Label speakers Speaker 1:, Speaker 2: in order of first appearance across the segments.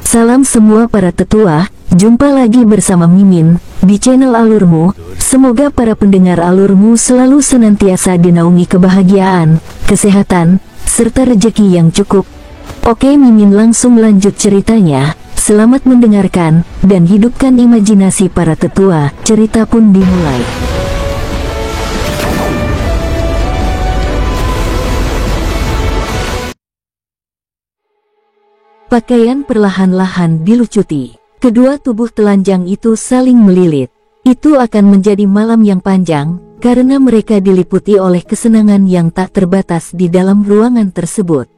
Speaker 1: Salam semua para tetua, jumpa lagi bersama Mimin di channel Alurmu. Semoga para pendengar Alurmu selalu senantiasa dinaungi kebahagiaan, kesehatan, serta rezeki yang cukup. Oke, Mimin langsung lanjut ceritanya. Selamat mendengarkan dan hidupkan imajinasi para tetua. Cerita pun dimulai. Pakaian perlahan-lahan dilucuti. Kedua tubuh telanjang itu saling melilit. Itu akan menjadi malam yang panjang, karena mereka diliputi oleh kesenangan yang tak terbatas di dalam ruangan tersebut.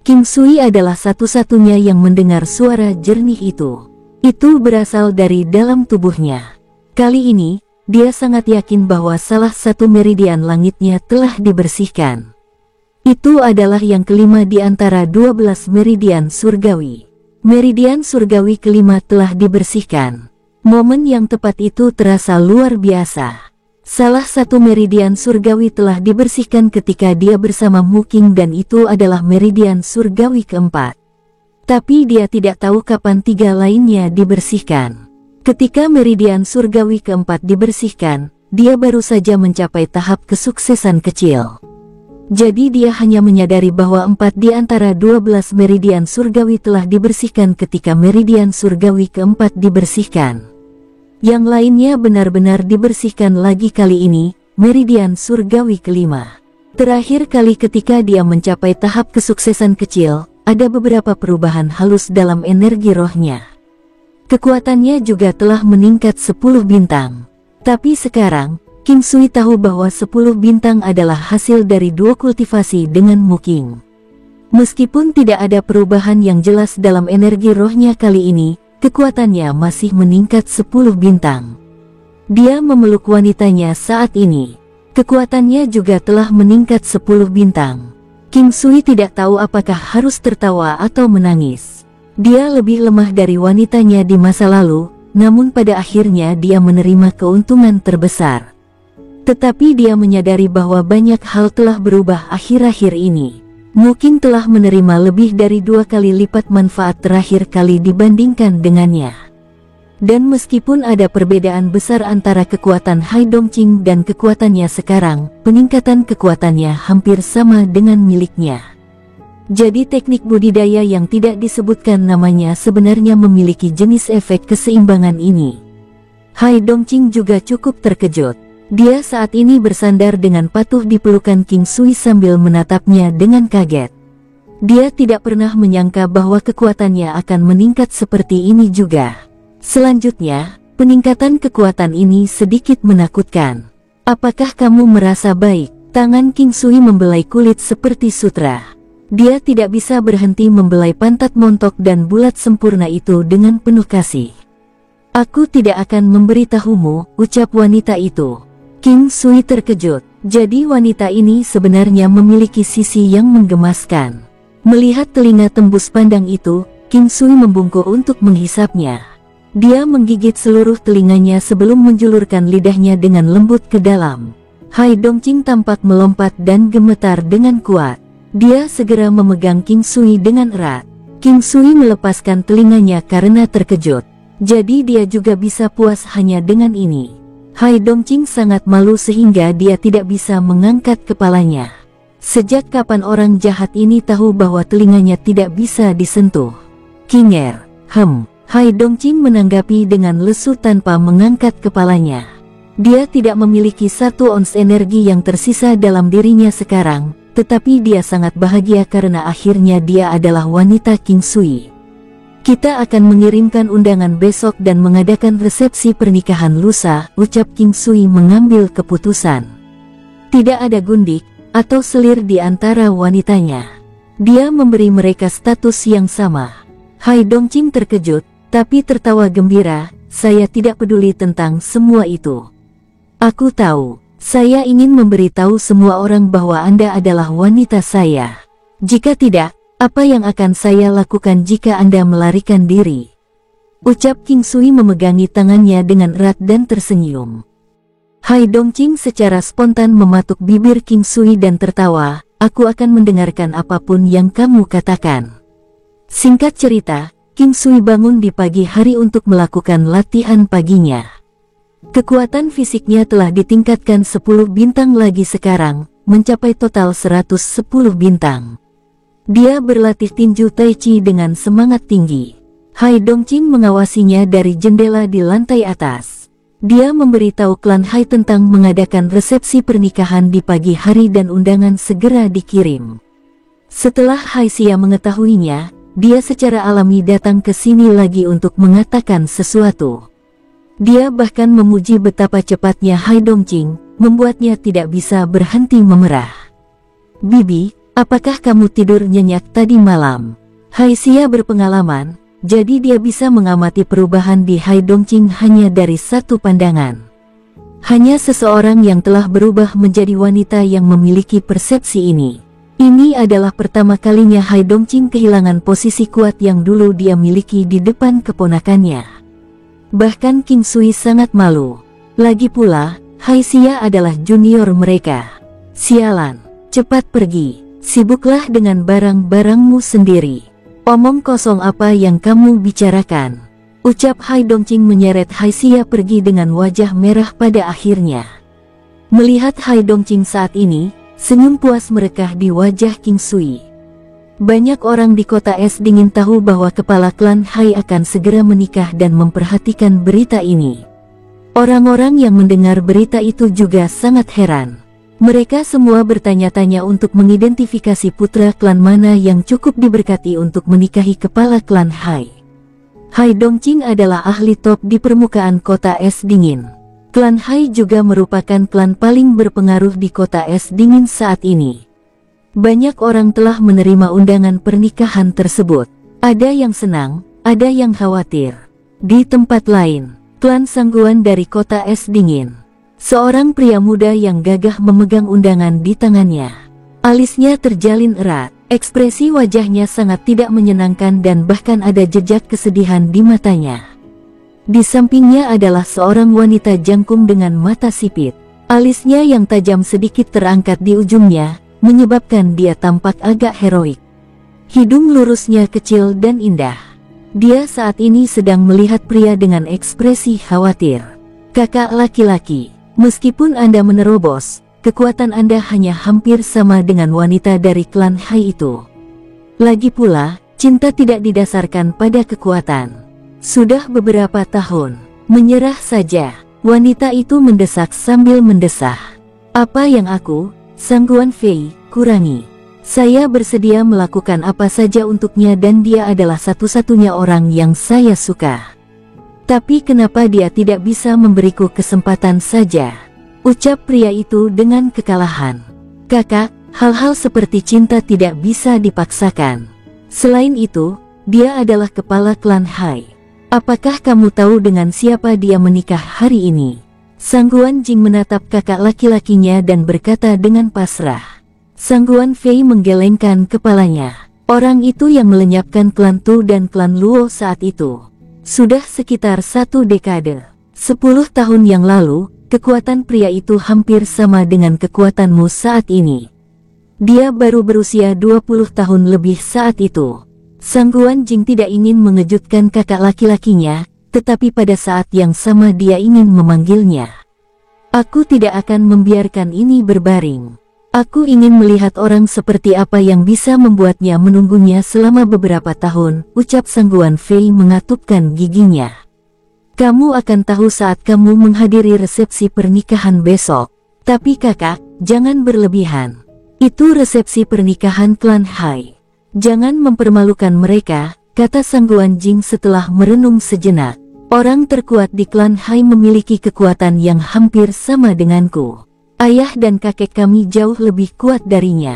Speaker 1: King Sui adalah satu-satunya yang mendengar suara jernih itu. Itu berasal dari dalam tubuhnya. Kali ini, dia sangat yakin bahwa salah satu meridian langitnya telah dibersihkan. Itu adalah yang kelima di antara 12 meridian surgawi. Meridian surgawi kelima telah dibersihkan. Momen yang tepat itu terasa luar biasa. Salah satu meridian surgawi telah dibersihkan ketika dia bersama Mu King, dan itu adalah meridian surgawi keempat. Tapi dia tidak tahu kapan tiga lainnya dibersihkan. Ketika meridian surgawi keempat dibersihkan, dia baru saja mencapai tahap kesuksesan kecil. Jadi dia hanya menyadari bahwa 4 di antara 12 meridian surgawi telah dibersihkan ketika meridian surgawi keempat dibersihkan. Yang lainnya benar-benar dibersihkan lagi kali ini, meridian surgawi kelima. Terakhir kali ketika dia mencapai tahap kesuksesan kecil, ada beberapa perubahan halus dalam energi rohnya. Kekuatannya juga telah meningkat 10 bintang. Tapi sekarang, King Sui tahu bahwa 10 bintang adalah hasil dari 2 kultivasi dengan Mu King. Meskipun tidak ada perubahan yang jelas dalam energi rohnya kali ini, kekuatannya masih meningkat 10 bintang. Dia memeluk wanitanya saat ini. Kekuatannya juga telah meningkat 10 bintang. King Sui tidak tahu apakah harus tertawa atau menangis. Dia lebih lemah dari wanitanya di masa lalu, namun pada akhirnya dia menerima keuntungan terbesar. Tetapi dia menyadari bahwa banyak hal telah berubah akhir-akhir ini. Mu King telah menerima lebih dari 2 kali lipat manfaat terakhir kali dibandingkan dengannya. Dan meskipun ada perbedaan besar antara kekuatan Hai Dongqing dan kekuatannya sekarang, peningkatan kekuatannya hampir sama dengan miliknya. Jadi teknik budidaya yang tidak disebutkan namanya sebenarnya memiliki jenis efek keseimbangan ini. Hai Dongqing juga cukup terkejut. Dia saat ini bersandar dengan patuh di pelukan King Sui sambil menatapnya dengan kaget. Dia tidak pernah menyangka bahwa kekuatannya akan meningkat seperti ini juga. Selanjutnya, peningkatan kekuatan ini sedikit menakutkan. Apakah kamu merasa baik? Tangan King Sui membelai kulit seperti sutra. Dia tidak bisa berhenti membelai pantat montok dan bulat sempurna itu dengan penuh kasih. Aku tidak akan memberitahumu, ucap wanita itu. King Sui terkejut. Jadi wanita ini sebenarnya memiliki sisi yang menggemaskan. Melihat telinga tembus pandang itu, King Sui membungkuk untuk menghisapnya. Dia menggigit seluruh telinganya sebelum menjulurkan lidahnya dengan lembut ke dalam. Hai Dongqing tampak melompat dan gemetar dengan kuat. Dia segera memegang King Sui dengan erat. King Sui melepaskan telinganya karena terkejut. Jadi dia juga bisa puas hanya dengan ini. Hai Dongqing sangat malu sehingga dia tidak bisa mengangkat kepalanya. Sejak kapan orang jahat ini tahu bahwa telinganya tidak bisa disentuh? Kinger, Hai Dongqing menanggapi dengan lesu tanpa mengangkat kepalanya. Dia tidak memiliki 1 ons energi yang tersisa dalam dirinya sekarang, tetapi dia sangat bahagia karena akhirnya dia adalah wanita King Sui. Kita akan mengirimkan undangan besok dan mengadakan resepsi pernikahan lusa, ucap King Sui mengambil keputusan. Tidak ada gundik atau selir di antara wanitanya. Dia memberi mereka status yang sama. Hai Dongqing terkejut, tapi tertawa gembira. Saya tidak peduli tentang semua itu. Aku tahu, saya ingin memberitahu semua orang bahwa Anda adalah wanita saya. Jika tidak, apa yang akan saya lakukan jika Anda melarikan diri? Ucap King Sui memegangi tangannya dengan erat dan tersenyum. Hai Dongqing secara spontan mematuk bibir King Sui dan tertawa. Aku akan mendengarkan apapun yang kamu katakan. Singkat cerita, King Sui bangun di pagi hari untuk melakukan latihan paginya. Kekuatan fisiknya telah ditingkatkan 10 bintang lagi sekarang, mencapai total 110 bintang. Dia berlatih tinju Tai Chi dengan semangat tinggi. Hai Dongqing mengawasinya dari jendela di lantai atas. Dia memberitahu klan Hai tentang mengadakan resepsi pernikahan di pagi hari dan undangan segera dikirim. Setelah Hai Xia mengetahuinya, dia secara alami datang ke sini lagi untuk mengatakan sesuatu. Dia bahkan memuji betapa cepatnya Hai Dongqing, membuatnya tidak bisa berhenti memerah. Bibi, apakah kamu tidur nyenyak tadi malam? Hai Xia berpengalaman, jadi dia bisa mengamati perubahan di Hai Dongqing hanya dari satu pandangan. Hanya seseorang yang telah berubah menjadi wanita yang memiliki persepsi ini. Ini adalah pertama kalinya Hai Dongqing kehilangan posisi kuat yang dulu dia miliki di depan keponakannya. Bahkan King Sui sangat malu. Lagi pula, Hai Xia adalah junior mereka. Sialan, cepat pergi, sibuklah dengan barang-barangmu sendiri. Omong kosong apa yang kamu bicarakan? Ucap Hai Dongqing menyeret Hai Xia pergi dengan wajah merah pada akhirnya. Melihat Hai Dongqing saat ini, senyum puas merekah di wajah King Sui. Banyak orang di kota es dingin tahu bahwa kepala klan Hai akan segera menikah dan memperhatikan berita ini. Orang-orang yang mendengar berita itu juga sangat heran. Mereka semua bertanya-tanya untuk mengidentifikasi putra klan mana yang cukup diberkati untuk menikahi kepala klan Hai. Hai Dongqing adalah ahli top di permukaan kota es dingin. Klan Hai juga merupakan klan paling berpengaruh di kota es dingin saat ini. Banyak orang telah menerima undangan pernikahan tersebut. Ada yang senang, ada yang khawatir. Di tempat lain, klan Sangguan dari kota es dingin. Seorang pria muda yang gagah memegang undangan di tangannya. Alisnya terjalin erat, ekspresi wajahnya sangat tidak menyenangkan dan bahkan ada jejak kesedihan di matanya. Di sampingnya adalah seorang wanita jangkung dengan mata sipit. Alisnya yang tajam sedikit terangkat di ujungnya, menyebabkan dia tampak agak heroik. Hidung lurusnya kecil dan indah. Dia saat ini sedang melihat pria dengan ekspresi khawatir. Kakak laki-laki. Meskipun Anda menerobos, kekuatan Anda hanya hampir sama dengan wanita dari klan Hai itu. Lagi pula, cinta tidak didasarkan pada kekuatan. Sudah beberapa tahun, menyerah saja, wanita itu mendesak sambil mendesah. Apa yang aku, Sangguan Fei, kurangi? Saya bersedia melakukan apa saja untuknya dan dia adalah satu-satunya orang yang saya suka. Tapi kenapa dia tidak bisa memberiku kesempatan saja? Ucap pria itu dengan kekalahan. Kakak, hal-hal seperti cinta tidak bisa dipaksakan. Selain itu, dia adalah kepala klan Hai. Apakah kamu tahu dengan siapa dia menikah hari ini? Sangguan Jing menatap kakak laki-lakinya dan berkata dengan pasrah. Sangguan Fei menggelengkan kepalanya. Orang itu yang melenyapkan klan Tu dan klan Luo saat itu. Sudah sekitar 1 dekade. 10 tahun yang lalu, kekuatan pria itu hampir sama dengan kekuatanmu saat ini. Dia baru berusia 20 tahun lebih saat itu. Sangguan Jing tidak ingin mengejutkan kakak laki-lakinya, tetapi pada saat yang sama dia ingin memanggilnya. Aku tidak akan membiarkan ini berbaring. Aku ingin melihat orang seperti apa yang bisa membuatnya menunggunya selama beberapa tahun, ucap Sangguan Fei mengatupkan giginya. Kamu akan tahu saat kamu menghadiri resepsi pernikahan besok. Tapi kakak, jangan berlebihan. Itu resepsi pernikahan klan Hai. Jangan mempermalukan mereka, kata Sangguan Jing setelah merenung sejenak. Orang terkuat di klan Hai memiliki kekuatan yang hampir sama denganku. Ayah dan kakek kami jauh lebih kuat darinya.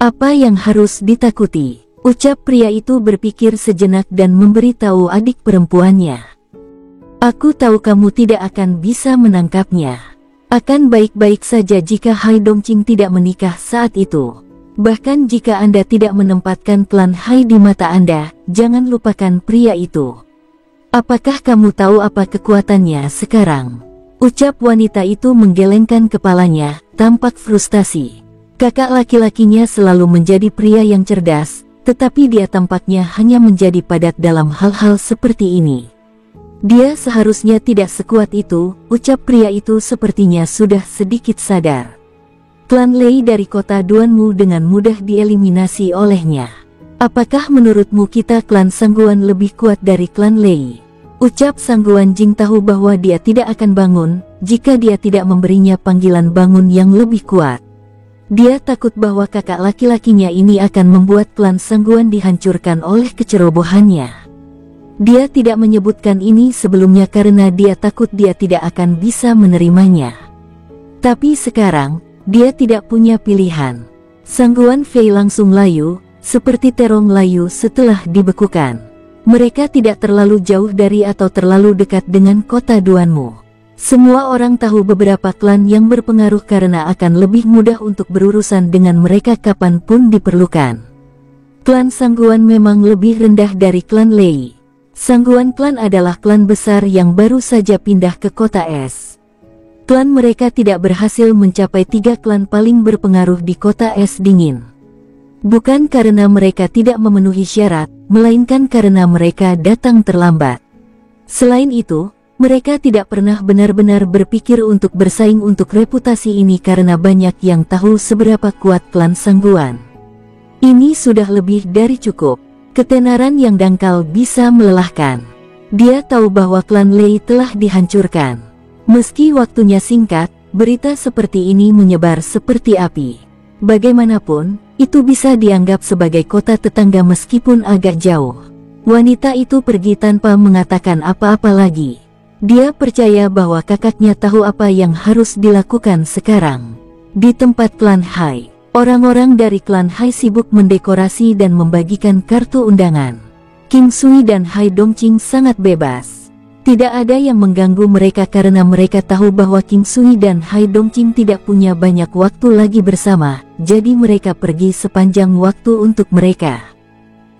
Speaker 1: Apa yang harus ditakuti? Ucap pria itu berpikir sejenak dan memberitahu adik perempuannya. Aku tahu kamu tidak akan bisa menangkapnya. Akan baik-baik saja jika Hai Dongqing tidak menikah saat itu. Bahkan jika Anda tidak menempatkan klan Hai di mata Anda, jangan lupakan pria itu. Apakah kamu tahu apa kekuatannya sekarang? Ucap wanita itu menggelengkan kepalanya, tampak frustasi. Kakak laki-lakinya selalu menjadi pria yang cerdas, Tetapi dia tampaknya hanya menjadi padat dalam hal-hal seperti ini. Dia seharusnya tidak sekuat itu, ucap pria itu sepertinya sudah sedikit sadar. Klan Lei dari kota Duanmu dengan mudah dieliminasi olehnya. Apakah menurutmu kita klan Sangguan lebih kuat dari klan Lei? Ucap Sangguan Jing tahu bahwa dia tidak akan bangun, jika dia tidak memberinya panggilan bangun yang lebih kuat. Dia takut bahwa kakak laki-lakinya ini akan membuat klan Sangguan dihancurkan oleh kecerobohannya. Dia tidak menyebutkan ini sebelumnya karena dia takut dia tidak akan bisa menerimanya. Tapi sekarang, dia tidak punya pilihan. Sangguan Fei langsung layu, seperti terong layu setelah dibekukan. Mereka tidak terlalu jauh dari atau terlalu dekat dengan kota Duanmu. Semua orang tahu beberapa klan yang berpengaruh karena akan lebih mudah untuk berurusan dengan mereka kapanpun diperlukan. Klan Sangguan memang lebih rendah dari klan Lei. Sangguan klan adalah klan besar yang baru saja pindah ke kota es. Klan mereka tidak berhasil mencapai 3 klan paling berpengaruh di kota es dingin. Bukan karena mereka tidak memenuhi syarat, melainkan karena mereka datang terlambat. Selain itu, mereka tidak pernah benar-benar berpikir untuk bersaing untuk reputasi ini karena banyak yang tahu seberapa kuat klan Sangguan. Ini sudah lebih dari cukup. Ketenaran yang dangkal bisa melelahkan. Dia tahu bahwa klan Lei telah dihancurkan. Meski waktunya singkat, berita seperti ini menyebar seperti api. Bagaimanapun, itu bisa dianggap sebagai kota tetangga meskipun agak jauh. Wanita itu pergi tanpa mengatakan apa-apa lagi. Dia percaya bahwa kakaknya tahu apa yang harus dilakukan sekarang. Di tempat klan Hai, orang-orang dari klan Hai sibuk mendekorasi dan membagikan kartu undangan. King Sui dan Hai Dongqing sangat bebas. Tidak ada yang mengganggu mereka karena mereka tahu bahwa King Sui dan Hai Dongqing tidak punya banyak waktu lagi bersama, jadi mereka pergi sepanjang waktu untuk mereka.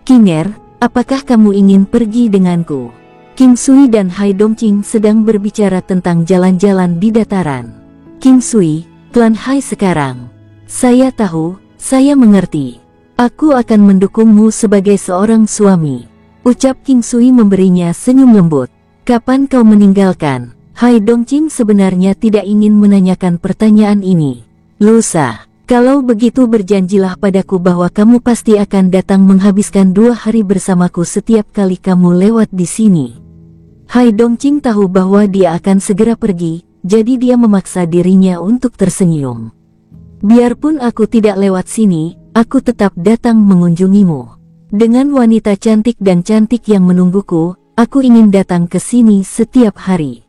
Speaker 1: Kinger, apakah kamu ingin pergi denganku? King Sui dan Hai Dongqing sedang berbicara tentang jalan-jalan di dataran. King Sui, klan Hai sekarang. Saya tahu, saya mengerti. Aku akan mendukungmu sebagai seorang suami. Ucap King Sui memberinya senyum lembut. Kapan kau meninggalkan? Hai Dongqing sebenarnya tidak ingin menanyakan pertanyaan ini. Lusa, kalau begitu berjanjilah padaku bahwa kamu pasti akan datang menghabiskan 2 hari bersamaku setiap kali kamu lewat di sini. Hai Dongqing tahu bahwa dia akan segera pergi, jadi dia memaksa dirinya untuk tersenyum. Biarpun aku tidak lewat sini, aku tetap datang mengunjungimu. Dengan wanita cantik dan cantik yang menungguku, aku ingin datang ke sini setiap hari.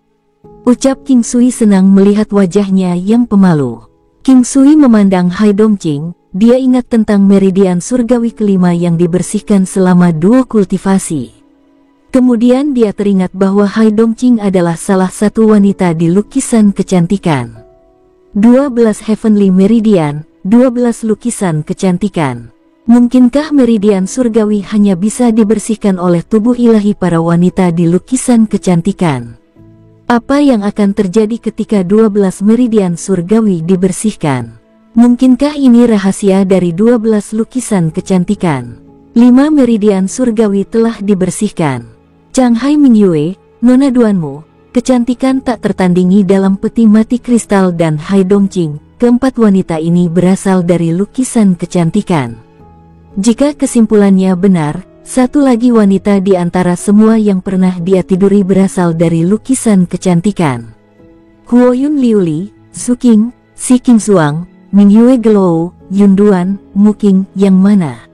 Speaker 1: Ucap King Sui senang melihat wajahnya yang pemalu. King Sui memandang Hai Dongqing, dia ingat tentang meridian surgawi kelima yang dibersihkan selama 2 kultivasi. Kemudian dia teringat bahwa Hai Dongqing adalah salah satu wanita di lukisan kecantikan. 12 Heavenly Meridian, 12 lukisan kecantikan. Mungkinkah meridian surgawi hanya bisa dibersihkan oleh tubuh ilahi para wanita di lukisan kecantikan? Apa yang akan terjadi ketika 12 meridian surgawi dibersihkan? Mungkinkah ini rahasia dari 12 lukisan kecantikan? 5 meridian surgawi telah dibersihkan. Changhai Mingyue, Nona Duanmu, kecantikan tak tertandingi dalam peti mati kristal dan Hai Dongqing, keempat wanita ini berasal dari lukisan kecantikan. Jika kesimpulannya benar, satu lagi wanita di antara semua yang pernah dia tiduri berasal dari lukisan kecantikan. Huoyun Liuli, Su Qing, Si Qing Zuang, Mingyue Gelou, Yun Duan, Mu Qing, yang mana?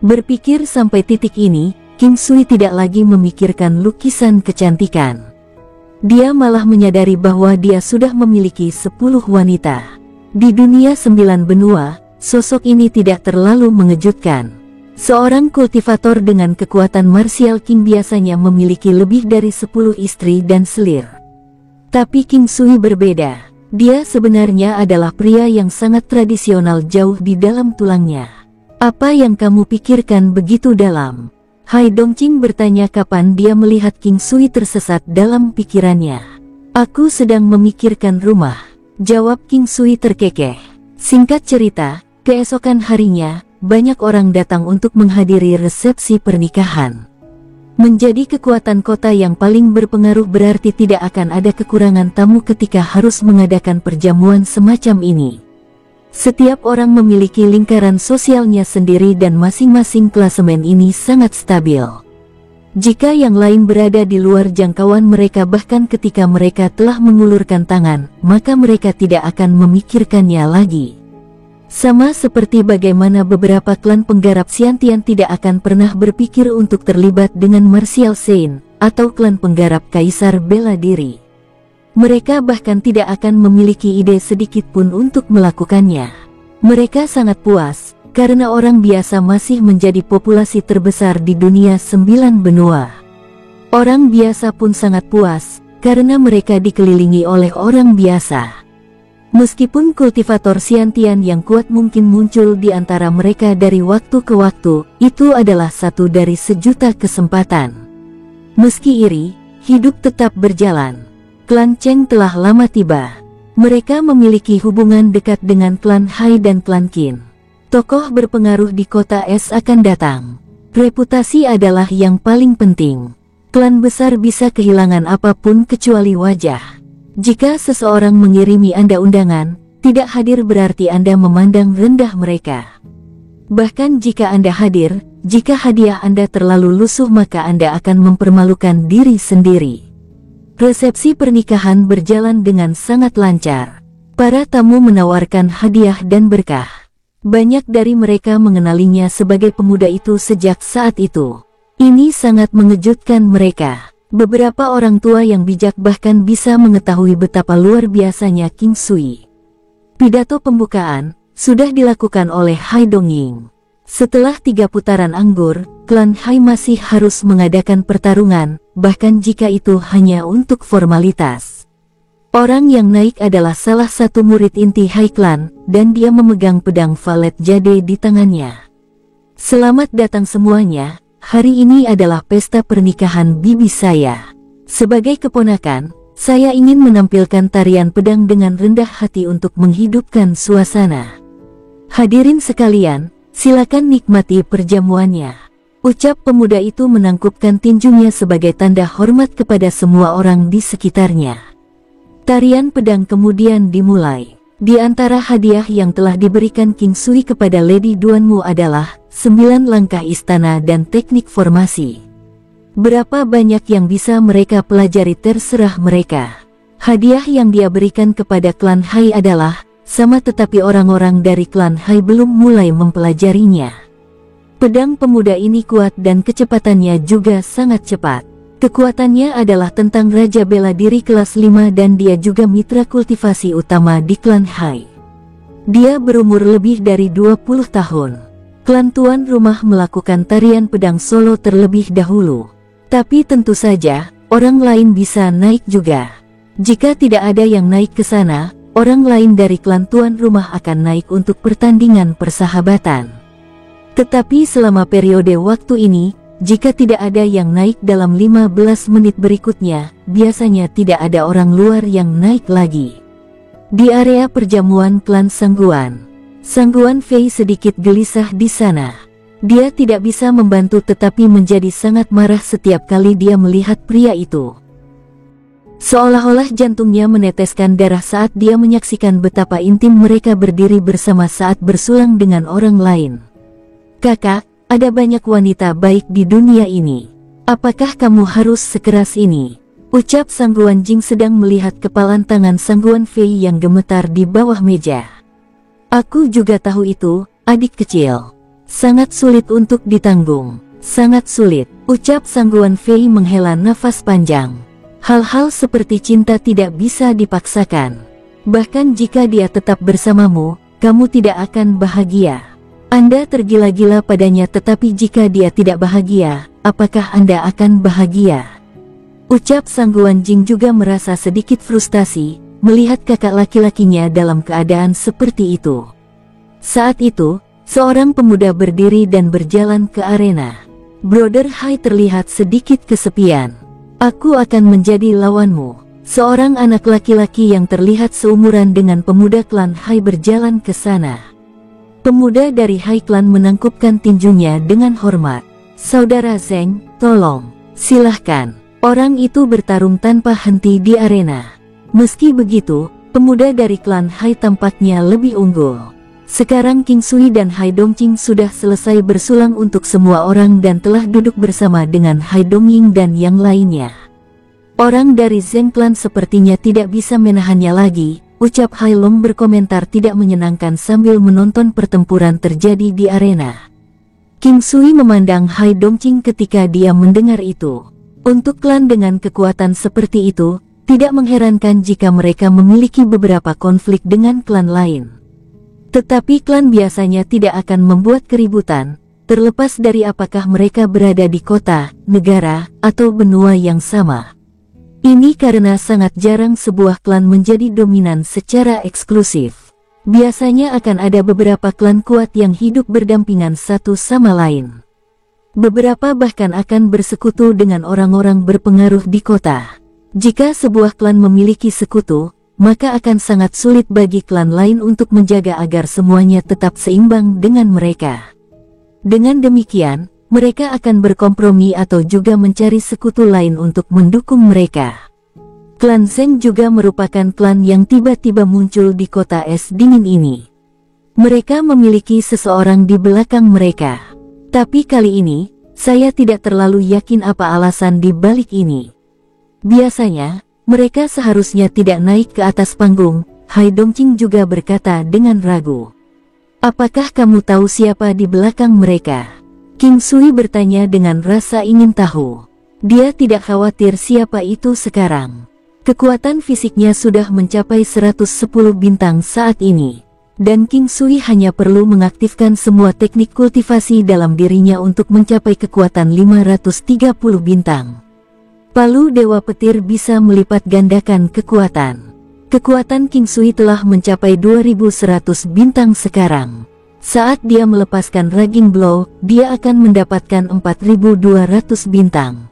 Speaker 1: Berpikir sampai titik ini, King Sui tidak lagi memikirkan lukisan kecantikan. Dia malah menyadari bahwa dia sudah memiliki 10 wanita. Di dunia 9 benua, sosok ini tidak terlalu mengejutkan. Seorang kultivator dengan kekuatan martial king biasanya memiliki lebih dari 10 istri dan selir. Tapi King Sui berbeda. Dia sebenarnya adalah pria yang sangat tradisional jauh di dalam tulangnya. Apa yang kamu pikirkan begitu dalam? Hai Dongqing bertanya kapan dia melihat King Sui tersesat dalam pikirannya. Aku sedang memikirkan rumah, jawab King Sui terkekeh. Singkat cerita, keesokan harinya, banyak orang datang untuk menghadiri resepsi pernikahan. Menjadi kekuatan kota yang paling berpengaruh berarti tidak akan ada kekurangan tamu ketika harus mengadakan perjamuan semacam ini. Setiap orang memiliki lingkaran sosialnya sendiri dan masing-masing klasemen ini sangat stabil. Jika yang lain berada di luar jangkauan mereka bahkan ketika mereka telah mengulurkan tangan, maka mereka tidak akan memikirkannya lagi. Sama seperti bagaimana beberapa klan penggarap Xiantian tidak akan pernah berpikir untuk terlibat dengan martial Saint, atau klan penggarap Kaisar Bela Diri. Mereka bahkan tidak akan memiliki ide sedikit pun untuk melakukannya. Mereka sangat puas karena orang biasa masih menjadi populasi terbesar di dunia 9 benua. Orang biasa pun sangat puas karena mereka dikelilingi oleh orang biasa. Meskipun kultivator Xiantian yang kuat mungkin muncul di antara mereka dari waktu ke waktu, itu adalah satu dari sejuta kesempatan. Meski iri, hidup tetap berjalan. Klan Cheng telah lama tiba. Mereka memiliki hubungan dekat dengan klan Hai dan klan Qin. Tokoh berpengaruh di kota Es akan datang. Reputasi adalah yang paling penting. Klan besar bisa kehilangan apapun kecuali wajah. Jika seseorang mengirimi Anda undangan, tidak hadir berarti Anda memandang rendah mereka. Bahkan jika Anda hadir, jika hadiah Anda terlalu lusuh maka Anda akan mempermalukan diri sendiri. Resepsi pernikahan berjalan dengan sangat lancar. Para tamu menawarkan hadiah dan berkah. Banyak dari mereka mengenalinya sebagai pemuda itu sejak saat itu. Ini sangat mengejutkan mereka. Beberapa orang tua yang bijak bahkan bisa mengetahui betapa luar biasanya King Sui. Pidato pembukaan sudah dilakukan oleh Hai Dongying. Setelah 3 putaran anggur, klan Hai masih harus mengadakan pertarungan, bahkan jika itu hanya untuk formalitas. Orang yang naik adalah salah satu murid inti Hai Clan, dan dia memegang pedang valet jade di tangannya. Selamat datang semuanya, hari ini adalah pesta pernikahan bibi saya. Sebagai keponakan, saya ingin menampilkan tarian pedang dengan rendah hati untuk menghidupkan suasana. Hadirin sekalian, silakan nikmati perjamuannya. Ucap pemuda itu menangkupkan tinjunya sebagai tanda hormat kepada semua orang di sekitarnya. Tarian pedang kemudian dimulai. Di antara hadiah yang telah diberikan King Sui kepada Lady Duanmu adalah 9 langkah istana dan teknik formasi. Berapa banyak yang bisa mereka pelajari terserah mereka. Hadiah yang dia berikan kepada klan Hai adalah sama, tetapi orang-orang dari klan Hai belum mulai mempelajarinya. Pedang pemuda ini kuat dan kecepatannya juga sangat cepat. Kekuatannya adalah tentang Raja Bela Diri kelas 5 dan dia juga mitra kultivasi utama di klan Hai. Dia berumur lebih dari 20 tahun. Klan tuan rumah melakukan tarian pedang solo terlebih dahulu. Tapi tentu saja, orang lain bisa naik juga. Jika tidak ada yang naik ke sana, orang lain dari klan tuan rumah akan naik untuk pertandingan persahabatan. Tetapi selama periode waktu ini, jika tidak ada yang naik dalam 15 menit berikutnya, biasanya tidak ada orang luar yang naik lagi. Di area perjamuan klan Sangguan, Sangguan Fei sedikit gelisah di sana. Dia tidak bisa membantu tetapi menjadi sangat marah setiap kali dia melihat pria itu. Seolah-olah jantungnya meneteskan darah saat dia menyaksikan betapa intim mereka berdiri bersama saat bersulang dengan orang lain. Kakak, ada banyak wanita baik di dunia ini. Apakah kamu harus sekeras ini? Ucap Sangguan Jing sedang melihat kepalan tangan Sangguan Fei yang gemetar di bawah meja. Aku juga tahu itu, adik kecil. Sangat sulit untuk ditanggung. Sangat sulit. Ucap Sangguan Fei menghela nafas panjang. Hal-hal seperti cinta tidak bisa dipaksakan. Bahkan jika dia tetap bersamamu, kamu tidak akan bahagia. Anda tergila-gila padanya, tetapi jika dia tidak bahagia, apakah Anda akan bahagia? Ucap Sangguan Jing juga merasa sedikit frustasi, melihat kakak laki-lakinya dalam keadaan seperti itu. Saat itu, seorang pemuda berdiri dan berjalan ke arena. Brother Hai terlihat sedikit kesepian. Aku akan menjadi lawanmu. Seorang anak laki-laki yang terlihat seumuran dengan pemuda klan Hai berjalan ke sana. Pemuda dari Hai Clan menangkupkan tinjunya dengan hormat. Saudara Zeng, tolong, silahkan. Orang itu bertarung tanpa henti di arena. Meski begitu, pemuda dari klan Hai tampaknya lebih unggul. Sekarang King Sui dan Hai Dongqing sudah selesai bersulang untuk semua orang dan telah duduk bersama dengan Hai Dongying dan yang lainnya. Orang dari Zeng Clan sepertinya tidak bisa menahannya lagi, ucap Hai Long berkomentar tidak menyenangkan sambil menonton pertempuran terjadi di arena. King Sui memandang Hai Dongqing ketika dia mendengar itu. Untuk klan dengan kekuatan seperti itu, tidak mengherankan jika mereka memiliki beberapa konflik dengan klan lain. Tetapi klan biasanya tidak akan membuat keributan, terlepas dari apakah mereka berada di kota, negara, atau benua yang sama. Ini karena sangat jarang sebuah klan menjadi dominan secara eksklusif. Biasanya akan ada beberapa klan kuat yang hidup berdampingan satu sama lain. Beberapa bahkan akan bersekutu dengan orang-orang berpengaruh di kota. Jika sebuah klan memiliki sekutu, maka akan sangat sulit bagi klan lain untuk menjaga agar semuanya tetap seimbang dengan mereka. Dengan demikian, mereka akan berkompromi atau juga mencari sekutu lain untuk mendukung mereka. Klan Zeng juga merupakan klan yang tiba-tiba muncul di kota es dingin ini. Mereka memiliki seseorang di belakang mereka. Tapi kali ini, saya tidak terlalu yakin apa alasan di balik ini. Biasanya, mereka seharusnya tidak naik ke atas panggung, Hai Dongqing juga berkata dengan ragu. Apakah kamu tahu siapa di belakang mereka? King Sui bertanya dengan rasa ingin tahu. Dia tidak khawatir siapa itu sekarang. Kekuatan fisiknya sudah mencapai 110 bintang saat ini. Dan King Sui hanya perlu mengaktifkan semua teknik kultivasi dalam dirinya untuk mencapai kekuatan 530 bintang. Palu Dewa Petir bisa melipat gandakan kekuatan. Kekuatan King Sui telah mencapai 2100 bintang sekarang. Saat dia melepaskan Raging Blow, dia akan mendapatkan 4200 bintang.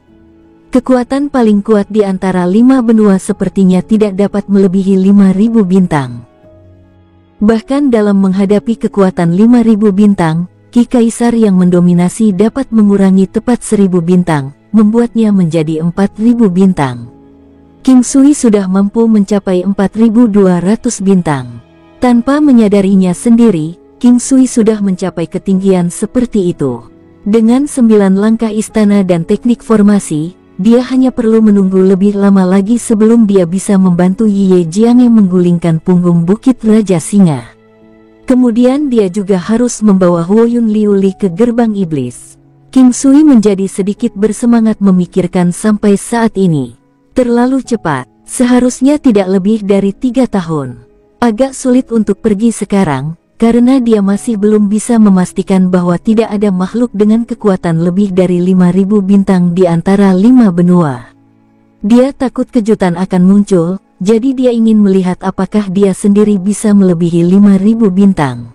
Speaker 1: Kekuatan paling kuat di antara 5 benua sepertinya tidak dapat melebihi 5000 bintang. Bahkan dalam menghadapi kekuatan 5000 bintang, Ki Kaisar yang mendominasi dapat mengurangi tepat 1000 bintang, membuatnya menjadi 4000 bintang. King Sui sudah mampu mencapai 4200 bintang. Tanpa menyadarinya sendiri, King Sui sudah mencapai ketinggian seperti itu. Dengan 9 langkah istana dan teknik formasi, dia hanya perlu menunggu lebih lama lagi sebelum dia bisa membantu Ye Jiang yang menggulingkan punggung Bukit Raja Singa. Kemudian dia juga harus membawa Huoyun Liuli ke gerbang iblis. King Sui menjadi sedikit bersemangat memikirkan sampai saat ini. Terlalu cepat, seharusnya tidak lebih dari 3 tahun. Agak sulit untuk pergi sekarang, karena dia masih belum bisa memastikan bahwa tidak ada makhluk dengan kekuatan lebih dari 5000 bintang di antara 5 benua. Dia takut kejutan akan muncul, jadi dia ingin melihat apakah dia sendiri bisa melebihi 5000 bintang.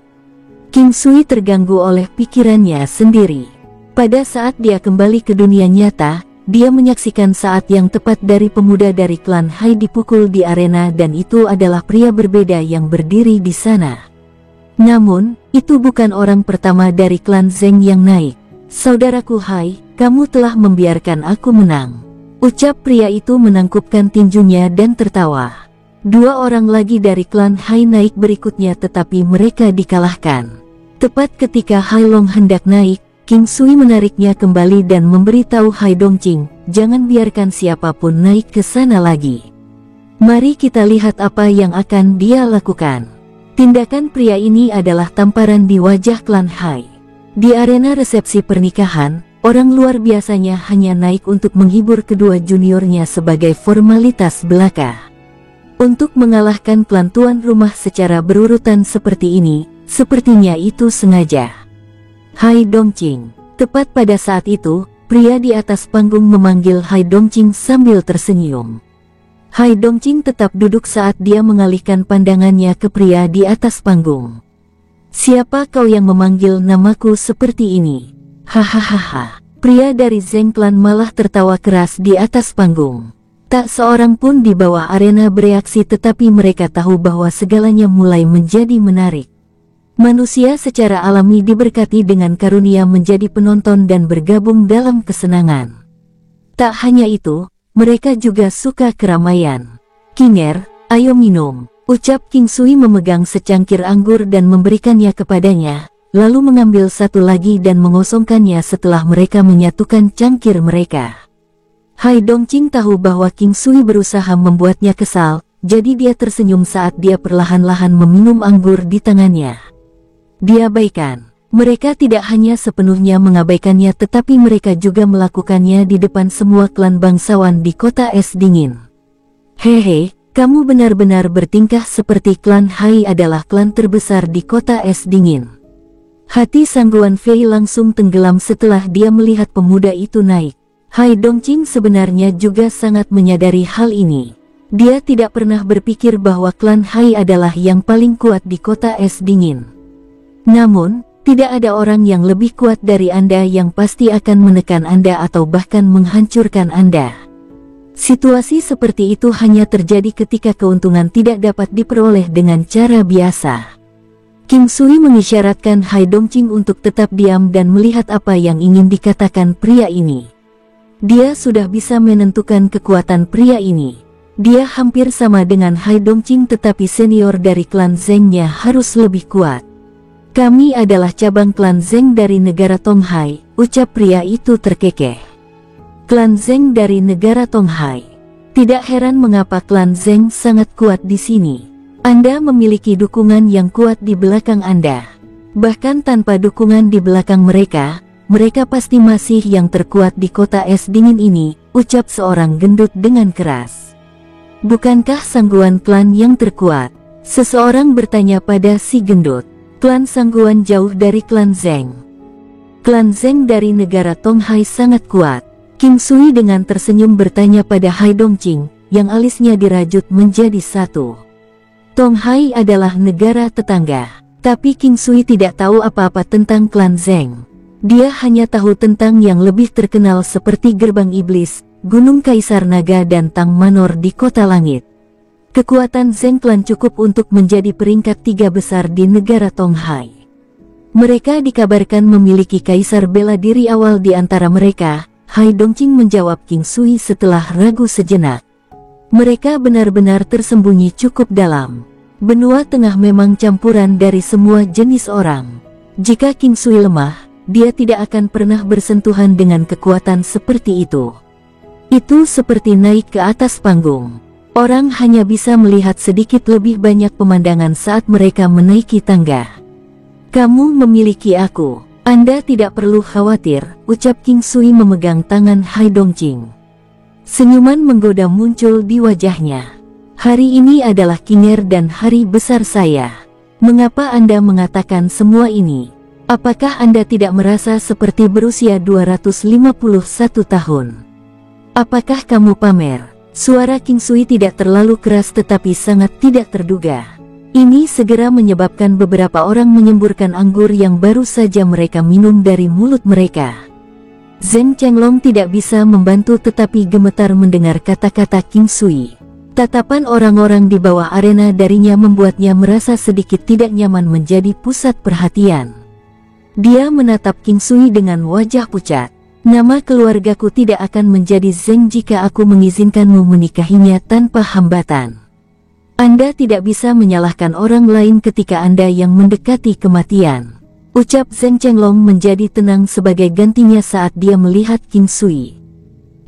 Speaker 1: King Sui terganggu oleh pikirannya sendiri. Pada saat dia kembali ke dunia nyata, dia menyaksikan saat yang tepat dari pemuda dari klan Hai dipukul di arena dan itu adalah pria berbeda yang berdiri di sana. Namun, itu bukan orang pertama dari klan Zeng yang naik. Saudaraku Hai, kamu telah membiarkan aku menang. Ucap pria itu menangkupkan tinjunya dan tertawa. 2 orang lagi dari klan Hai naik berikutnya tetapi mereka dikalahkan. Tepat ketika Hai Long hendak naik, King Sui menariknya kembali dan memberitahu Hai Dongqing, jangan biarkan siapapun naik ke sana lagi. Mari kita lihat apa yang akan dia lakukan. Tindakan pria ini adalah tamparan di wajah klan Hai. Di arena resepsi pernikahan, orang luar biasanya hanya naik untuk menghibur kedua juniornya sebagai formalitas belaka. Untuk mengalahkan klan tuan rumah secara berurutan seperti ini, sepertinya itu sengaja. Hai Dongqing. Tepat pada saat itu, pria di atas panggung memanggil Hai Dongqing sambil tersenyum. Hai Dongqing tetap duduk saat dia mengalihkan pandangannya ke pria di atas panggung. Siapa kau yang memanggil namaku seperti ini? Hahaha. Pria dari Zeng Clan malah tertawa keras di atas panggung. Tak seorang pun di bawah arena bereaksi tetapi mereka tahu bahwa segalanya mulai menjadi menarik. Manusia secara alami diberkati dengan karunia menjadi penonton dan bergabung dalam kesenangan. Tak hanya itu, mereka juga suka keramaian. "Kinger, ayo minum," ucap King Sui memegang secangkir anggur dan memberikannya kepadanya, lalu mengambil satu lagi dan mengosongkannya setelah mereka menyatukan cangkir mereka. Hai Dongqing tahu bahwa King Sui berusaha membuatnya kesal, jadi dia tersenyum saat dia perlahan-lahan meminum anggur di tangannya. Diabaikan. Mereka tidak hanya sepenuhnya mengabaikannya tetapi mereka juga melakukannya di depan semua klan bangsawan di kota es dingin. "Hehe, kamu benar-benar bertingkah seperti klan Hai adalah klan terbesar di kota es dingin." Hati Sangguan Fei langsung tenggelam setelah dia melihat pemuda itu naik. Hai Dongqing sebenarnya juga sangat menyadari hal ini. Dia tidak pernah berpikir bahwa klan Hai adalah yang paling kuat di kota es dingin. Namun, tidak ada orang yang lebih kuat dari Anda yang pasti akan menekan Anda atau bahkan menghancurkan Anda. Situasi seperti itu hanya terjadi ketika keuntungan tidak dapat diperoleh dengan cara biasa. King Sui mengisyaratkan Hai Dongqing untuk tetap diam dan melihat apa yang ingin dikatakan pria ini. Dia sudah bisa menentukan kekuatan pria ini. Dia hampir sama dengan Hai Dongqing tetapi senior dari klan Zheng-nya harus lebih kuat. "Kami adalah cabang klan Zheng dari negara Tonghai," ucap pria itu terkekeh. Klan Zheng dari negara Tonghai. Tidak heran mengapa klan Zheng sangat kuat di sini. Anda memiliki dukungan yang kuat di belakang Anda. Bahkan tanpa dukungan di belakang mereka, mereka pasti masih yang terkuat di kota es dingin ini, ucap seorang gendut dengan keras. "Bukankah Sangguan klan yang terkuat?" seseorang bertanya pada si gendut. Klan Sangguan jauh dari klan Zheng. Klan Zheng dari negara Tonghai sangat kuat. King Sui dengan tersenyum bertanya pada Hai Dongqing, yang alisnya dirajut menjadi satu. Tonghai adalah negara tetangga, tapi King Sui tidak tahu apa-apa tentang klan Zheng. Dia hanya tahu tentang yang lebih terkenal seperti Gerbang Iblis, Gunung Kaisar Naga dan Tang Manor di Kota Langit. Kekuatan Zheng Clan cukup untuk menjadi peringkat 3 besar di negara Tonghai. Mereka dikabarkan memiliki kaisar bela diri awal di antara mereka, Hai Dongqing menjawab King Sui setelah ragu sejenak. Mereka benar-benar tersembunyi cukup dalam. Benua Tengah memang campuran dari semua jenis orang. Jika King Sui lemah, dia tidak akan pernah bersentuhan dengan kekuatan seperti itu. Itu seperti naik ke atas panggung. Orang hanya bisa melihat sedikit lebih banyak pemandangan saat mereka menaiki tangga. "Kamu memiliki aku. Anda tidak perlu khawatir," ucap King Sui memegang tangan Hai Dongqing. Senyuman menggoda muncul di wajahnya. "Hari ini adalah Kinger dan hari besar saya. Mengapa Anda mengatakan semua ini? Apakah Anda tidak merasa seperti berusia 251 tahun? Apakah kamu pamer?" Suara King Sui tidak terlalu keras tetapi sangat tidak terduga. Ini segera menyebabkan beberapa orang menyemburkan anggur yang baru saja mereka minum dari mulut mereka. Zheng Chenglong tidak bisa membantu tetapi gemetar mendengar kata-kata King Sui. Tatapan orang-orang di bawah arena darinya membuatnya merasa sedikit tidak nyaman menjadi pusat perhatian. Dia menatap King Sui dengan wajah pucat. "Nama keluargaku tidak akan menjadi Zheng jika aku mengizinkanmu menikahinya tanpa hambatan. Anda tidak bisa menyalahkan orang lain ketika Anda yang mendekati kematian," ucap Zheng Chenglong menjadi tenang sebagai gantinya saat dia melihat King Sui.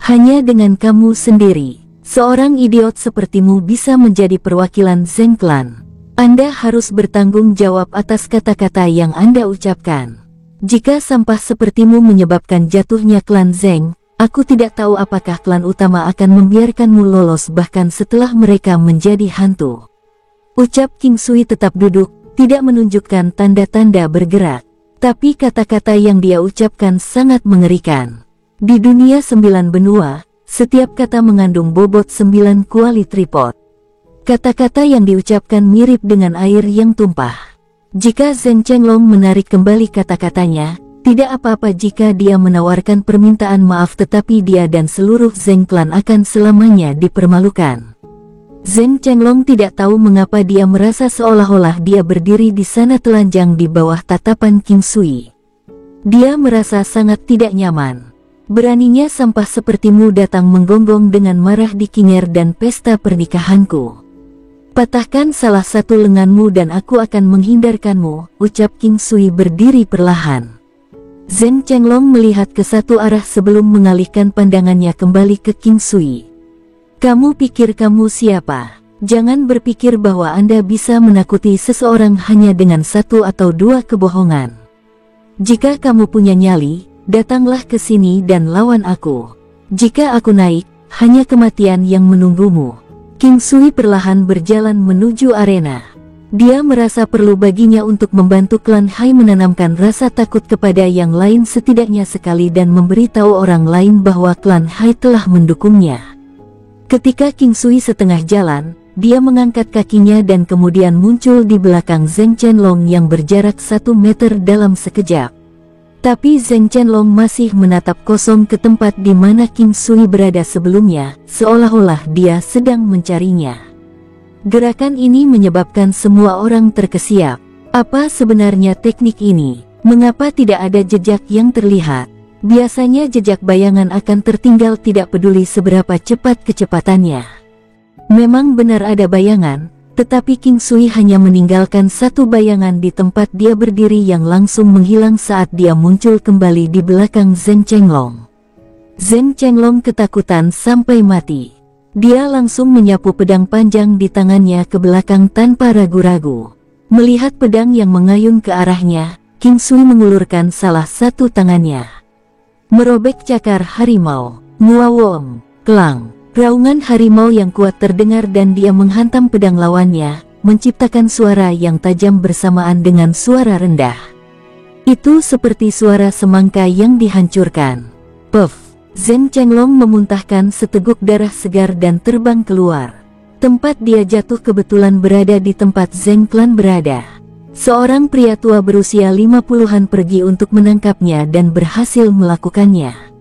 Speaker 1: "Hanya dengan kamu sendiri, seorang idiot sepertimu bisa menjadi perwakilan Zheng Clan. Anda harus bertanggung jawab atas kata-kata yang Anda ucapkan. Jika sampah sepertimu menyebabkan jatuhnya klan Zheng, aku tidak tahu apakah klan utama akan membiarkanmu lolos bahkan setelah mereka menjadi hantu." Ucap King Sui tetap duduk, tidak menunjukkan tanda-tanda bergerak. Tapi kata-kata yang dia ucapkan sangat mengerikan. Di dunia 9 benua, setiap kata mengandung bobot 9 kuali tripod. Kata-kata yang diucapkan mirip dengan air yang tumpah. Jika Zheng Chenglong menarik kembali kata-katanya, tidak apa-apa jika dia menawarkan permintaan maaf tetapi dia dan seluruh Zheng Clan akan selamanya dipermalukan. Zheng Chenglong tidak tahu mengapa dia merasa seolah-olah dia berdiri di sana telanjang di bawah tatapan King Sui. Dia merasa sangat tidak nyaman. Beraninya sampah sepertimu datang menggonggong dengan marah di kinger dan pesta pernikahanku. Patahkan salah satu lenganmu dan aku akan menghindarkanmu, ucap King Sui berdiri perlahan. Zheng Chenglong melihat ke satu arah sebelum mengalihkan pandangannya kembali ke King Sui. Kamu pikir kamu siapa? Jangan berpikir bahwa Anda bisa menakuti seseorang hanya dengan satu atau dua kebohongan. Jika kamu punya nyali, datanglah ke sini dan lawan aku. Jika aku naik, hanya kematian yang menunggumu. King Sui perlahan berjalan menuju arena. Dia merasa perlu baginya untuk membantu klan Hai menanamkan rasa takut kepada yang lain setidaknya sekali dan memberitahu orang lain bahwa klan Hai telah mendukungnya. Ketika King Sui setengah jalan, dia mengangkat kakinya dan kemudian muncul di belakang Zheng Chenglong yang berjarak 1 meter dalam sekejap. Tapi Zheng Chenglong masih menatap kosong ke tempat di mana King Sui berada sebelumnya, seolah-olah dia sedang mencarinya. Gerakan ini menyebabkan semua orang terkesiap. Apa sebenarnya teknik ini? Mengapa tidak ada jejak yang terlihat? Biasanya jejak bayangan akan tertinggal tidak peduli seberapa cepat kecepatannya. Memang benar ada bayangan, tetapi King Sui hanya meninggalkan satu bayangan di tempat dia berdiri yang langsung menghilang saat dia muncul kembali di belakang Zheng Chenglong. Zheng Chenglong ketakutan sampai mati. Dia langsung menyapu pedang panjang di tangannya ke belakang tanpa ragu-ragu. Melihat pedang yang mengayun ke arahnya, King Sui mengulurkan salah satu tangannya. Merobek cakar harimau. Nguawom, klang. Raungan harimau yang kuat terdengar dan dia menghantam pedang lawannya, menciptakan suara yang tajam bersamaan dengan suara rendah. Itu seperti suara semangka yang dihancurkan. Puff! Zheng Chenglong memuntahkan seteguk darah segar dan terbang keluar. Tempat dia jatuh kebetulan berada di tempat Zheng Clan berada. Seorang pria tua berusia 50-an pergi untuk menangkapnya dan berhasil melakukannya.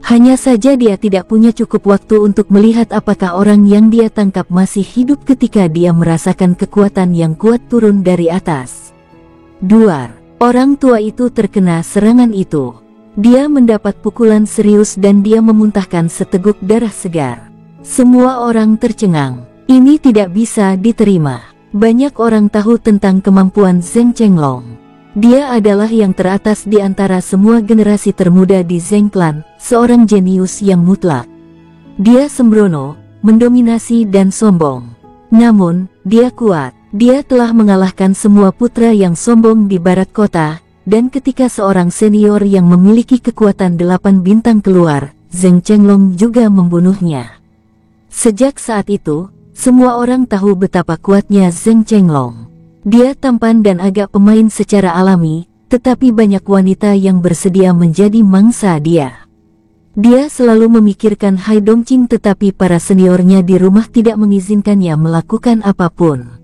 Speaker 1: Hanya saja dia tidak punya cukup waktu untuk melihat apakah orang yang dia tangkap masih hidup ketika dia merasakan kekuatan yang kuat turun dari atas. Duar, orang tua itu terkena serangan itu. Dia mendapat pukulan serius dan dia memuntahkan seteguk darah segar. Semua orang tercengang. Ini tidak bisa diterima. Banyak orang tahu tentang kemampuan Zheng Chenglong. Dia adalah yang teratas di antara semua generasi termuda di Zheng Clan, seorang jenius yang mutlak. Dia sembrono, mendominasi dan sombong. Namun, dia kuat. Dia telah mengalahkan semua putra yang sombong di barat kota, dan ketika seorang senior yang memiliki kekuatan 8 bintang keluar, Zheng Chenglong juga membunuhnya. Sejak saat itu, semua orang tahu betapa kuatnya Zheng Chenglong. Dia tampan dan agak pemain secara alami, tetapi banyak wanita yang bersedia menjadi mangsa dia. Dia selalu memikirkan Hai Dongqing tetapi para seniornya di rumah tidak mengizinkannya melakukan apapun.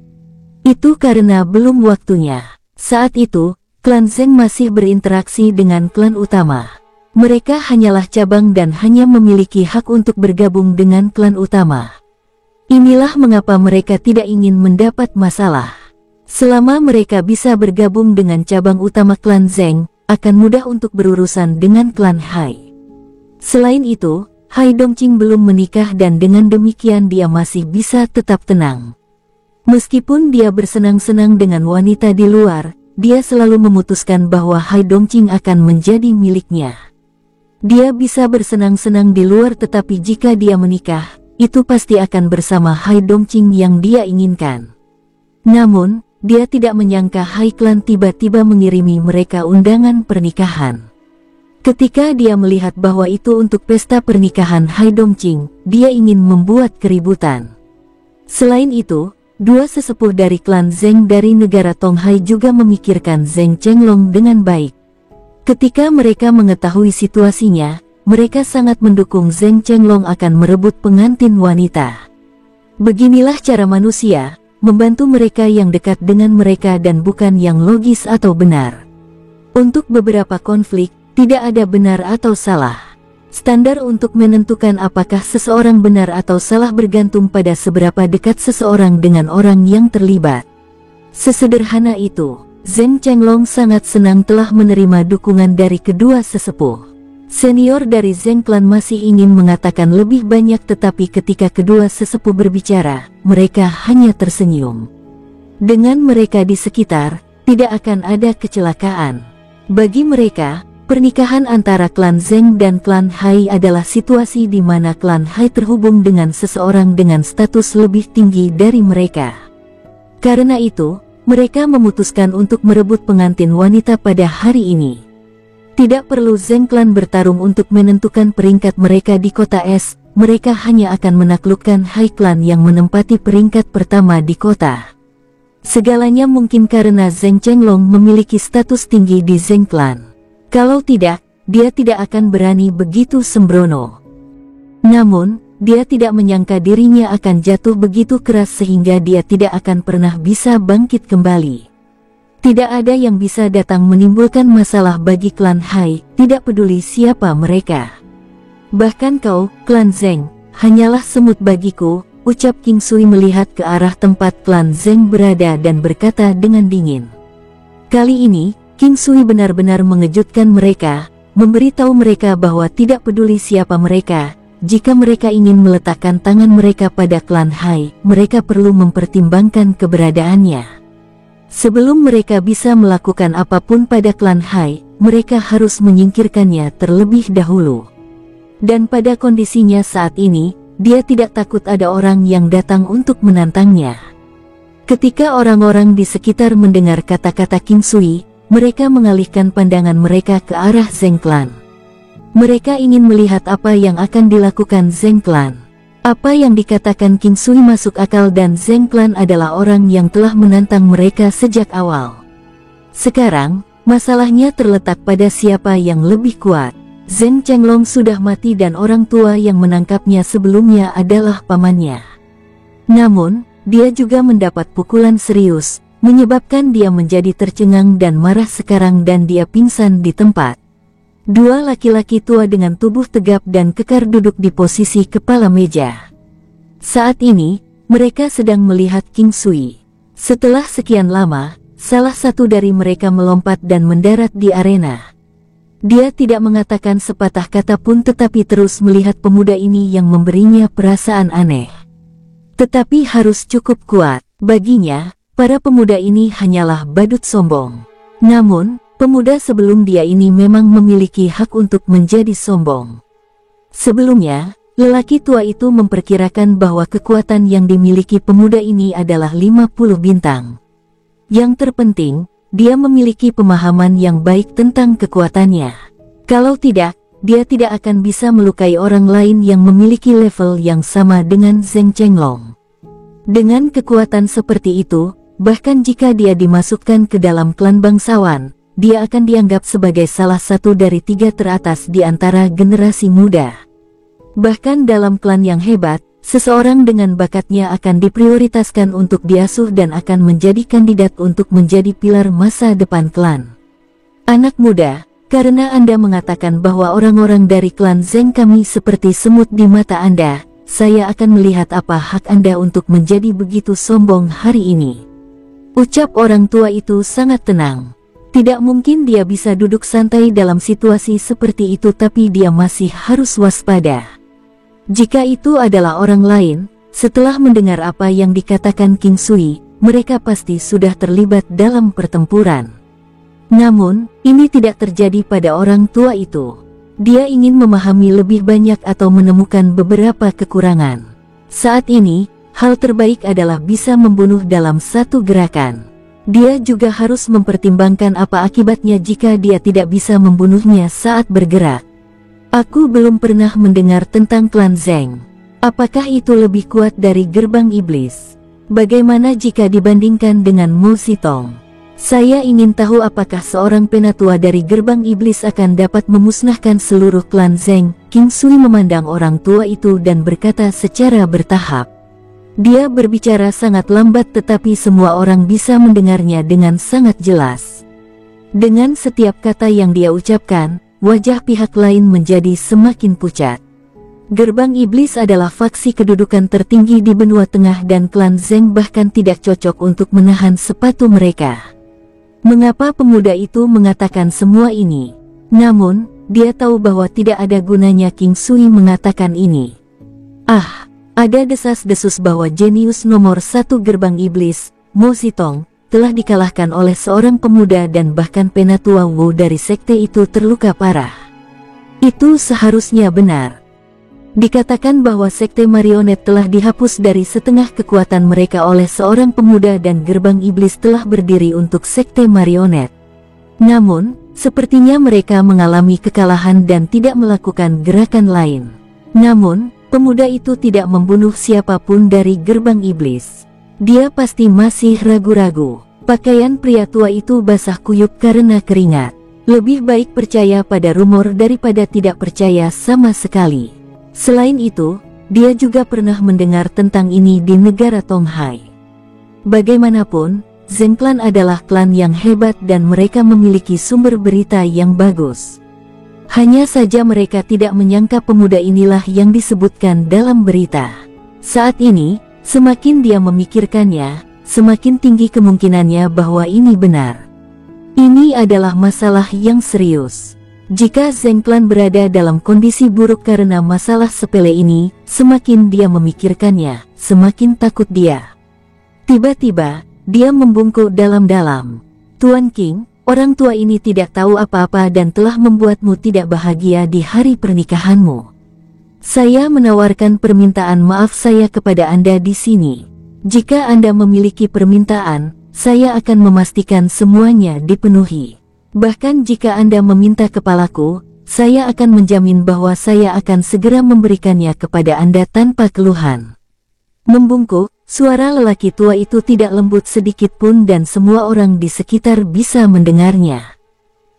Speaker 1: Itu karena belum waktunya. Saat itu, klan Zheng masih berinteraksi dengan klan utama. Mereka hanyalah cabang dan hanya memiliki hak untuk bergabung dengan klan utama. Inilah mengapa mereka tidak ingin mendapat masalah. Selama mereka bisa bergabung dengan cabang utama klan Zheng, akan mudah untuk berurusan dengan klan Hai. Selain itu, Hai Dongqing belum menikah dan dengan demikian dia masih bisa tetap tenang. Meskipun dia bersenang-senang dengan wanita di luar, dia selalu memutuskan bahwa Hai Dongqing akan menjadi miliknya. Dia bisa bersenang-senang di luar tetapi jika dia menikah, itu pasti akan bersama Hai Dongqing yang dia inginkan. Namun, dia tidak menyangka Hai Clan tiba-tiba mengirimi mereka undangan pernikahan. Ketika dia melihat bahwa itu untuk pesta pernikahan Hai Dongqing, dia ingin membuat keributan. Selain itu, dua sesepuh dari klan Zheng dari negara Tonghai juga memikirkan Zheng Chenglong dengan baik. Ketika mereka mengetahui situasinya, mereka sangat mendukung Zheng Chenglong akan merebut pengantin wanita. Beginilah cara manusia, membantu mereka yang dekat dengan mereka dan bukan yang logis atau benar. Untuk beberapa konflik, tidak ada benar atau salah. Standar untuk menentukan apakah seseorang benar atau salah bergantung pada seberapa dekat seseorang dengan orang yang terlibat. Sesederhana itu, Zheng Chenglong sangat senang telah menerima dukungan dari kedua sesepuh. Senior dari Zheng Clan masih ingin mengatakan lebih banyak, tetapi ketika kedua sesepuh berbicara, mereka hanya tersenyum. Dengan mereka di sekitar, tidak akan ada kecelakaan. Bagi mereka, pernikahan antara klan Zheng dan klan Hai adalah situasi di mana klan Hai terhubung dengan seseorang dengan status lebih tinggi dari mereka. Karena itu, mereka memutuskan untuk merebut pengantin wanita pada hari ini. Tidak perlu Zheng Clan bertarung untuk menentukan peringkat mereka di kota es, mereka hanya akan menaklukkan Hai Clan yang menempati peringkat pertama di kota. Segalanya mungkin karena Zheng Chenglong memiliki status tinggi di Zheng Clan. Kalau tidak, dia tidak akan berani begitu sembrono. Namun, dia tidak menyangka dirinya akan jatuh begitu keras sehingga dia tidak akan pernah bisa bangkit kembali. Tidak ada yang bisa datang menimbulkan masalah bagi klan Hai, tidak peduli siapa mereka. Bahkan kau, klan Zheng, hanyalah semut bagiku, ucap King Sui melihat ke arah tempat klan Zheng berada dan berkata dengan dingin. Kali ini, King Sui benar-benar mengejutkan mereka, memberitahu mereka bahwa tidak peduli siapa mereka, jika mereka ingin meletakkan tangan mereka pada klan Hai, mereka perlu mempertimbangkan keberadaannya. Sebelum mereka bisa melakukan apapun pada klan Hai, mereka harus menyingkirkannya terlebih dahulu. Dan pada kondisinya saat ini, dia tidak takut ada orang yang datang untuk menantangnya. Ketika orang-orang di sekitar mendengar kata-kata King Sui, mereka mengalihkan pandangan mereka ke arah Zheng Clan. Mereka ingin melihat apa yang akan dilakukan Zheng Clan. Apa yang dikatakan King Sui masuk akal dan Zheng Clan adalah orang yang telah menantang mereka sejak awal. Sekarang, masalahnya terletak pada siapa yang lebih kuat. Zheng Chenglong sudah mati dan orang tua yang menangkapnya sebelumnya adalah pamannya. Namun, dia juga mendapat pukulan serius, menyebabkan dia menjadi tercengang dan marah sekarang dan dia pingsan di tempat. Dua laki-laki tua dengan tubuh tegap dan kekar duduk di posisi kepala meja. Saat ini, mereka sedang melihat King Sui. Setelah sekian lama, salah satu dari mereka melompat dan mendarat di arena. Dia tidak mengatakan sepatah kata pun tetapi terus melihat pemuda ini yang memberinya perasaan aneh. Tetapi harus cukup kuat, baginya, para pemuda ini hanyalah badut sombong. Namun, pemuda sebelum dia ini memang memiliki hak untuk menjadi sombong. Sebelumnya, lelaki tua itu memperkirakan bahwa kekuatan yang dimiliki pemuda ini adalah 50 bintang. Yang terpenting, dia memiliki pemahaman yang baik tentang kekuatannya. Kalau tidak, dia tidak akan bisa melukai orang lain yang memiliki level yang sama dengan Zheng Chenglong. Dengan kekuatan seperti itu, bahkan jika dia dimasukkan ke dalam klan bangsawan, dia akan dianggap sebagai salah satu dari 3 teratas di antara generasi muda. Bahkan dalam klan yang hebat, seseorang dengan bakatnya akan diprioritaskan untuk diasuh dan akan menjadi kandidat untuk menjadi pilar masa depan klan. Anak muda, karena Anda mengatakan bahwa orang-orang dari klan Zheng kami seperti semut di mata Anda, saya akan melihat apa hak Anda untuk menjadi begitu sombong hari ini. Ucap orang tua itu sangat tenang. Tidak mungkin dia bisa duduk santai dalam situasi seperti itu, tapi dia masih harus waspada. Jika itu adalah orang lain, setelah mendengar apa yang dikatakan King Sui, mereka pasti sudah terlibat dalam pertempuran. Namun, ini tidak terjadi pada orang tua itu. Dia ingin memahami lebih banyak atau menemukan beberapa kekurangan. Saat ini, hal terbaik adalah bisa membunuh dalam satu gerakan. Dia juga harus mempertimbangkan apa akibatnya jika dia tidak bisa membunuhnya saat bergerak. Aku belum pernah mendengar tentang klan Zheng. Apakah itu lebih kuat dari gerbang iblis? Bagaimana jika dibandingkan dengan Mu Sitong? Saya ingin tahu apakah seorang penatua dari gerbang iblis akan dapat memusnahkan seluruh klan Zheng. King Sui memandang orang tua itu dan berkata secara bertahap. Dia berbicara sangat lambat tetapi semua orang bisa mendengarnya dengan sangat jelas. Dengan setiap kata yang dia ucapkan, wajah pihak lain menjadi semakin pucat. Gerbang Iblis adalah faksi kedudukan tertinggi di benua tengah dan klan Zeng bahkan tidak cocok untuk menahan sepatu mereka. Mengapa pemuda itu mengatakan semua ini? Namun, dia tahu bahwa tidak ada gunanya King Sui mengatakan ini. Ada desas-desus bahwa jenius nomor 1 gerbang iblis, Mo Zitong, telah dikalahkan oleh seorang pemuda dan bahkan penatua Wu dari sekte itu terluka parah. Itu seharusnya benar. Dikatakan bahwa sekte marionet telah dihapus dari setengah kekuatan mereka oleh seorang pemuda dan gerbang iblis telah berdiri untuk sekte marionet. Namun, sepertinya mereka mengalami kekalahan dan tidak melakukan gerakan lain. Namun, pemuda itu tidak membunuh siapapun dari gerbang iblis. Dia pasti masih ragu-ragu. Pakaian pria tua itu basah kuyup karena keringat. Lebih baik percaya pada rumor daripada tidak percaya sama sekali. Selain itu, dia juga pernah mendengar tentang ini di negara Tonghai. Bagaimanapun, Zeng Clan adalah klan yang hebat dan mereka memiliki sumber berita yang bagus. Hanya saja mereka tidak menyangka pemuda inilah yang disebutkan dalam berita. Saat ini, semakin dia memikirkannya, semakin tinggi kemungkinannya bahwa ini benar. Ini adalah masalah yang serius. Jika Zeng Clan berada dalam kondisi buruk karena masalah sepele ini, semakin dia memikirkannya, semakin takut dia. Tiba-tiba, dia membungkuk dalam-dalam. Tuan King, orang tua ini tidak tahu apa-apa dan telah membuatmu tidak bahagia di hari pernikahanmu. Saya menawarkan permintaan maaf saya kepada Anda di sini. Jika Anda memiliki permintaan, saya akan memastikan semuanya dipenuhi. Bahkan jika Anda meminta kepalaku, saya akan menjamin bahwa saya akan segera memberikannya kepada Anda tanpa keluhan. Membungkuk, suara lelaki tua itu tidak lembut sedikit pun dan semua orang di sekitar bisa mendengarnya.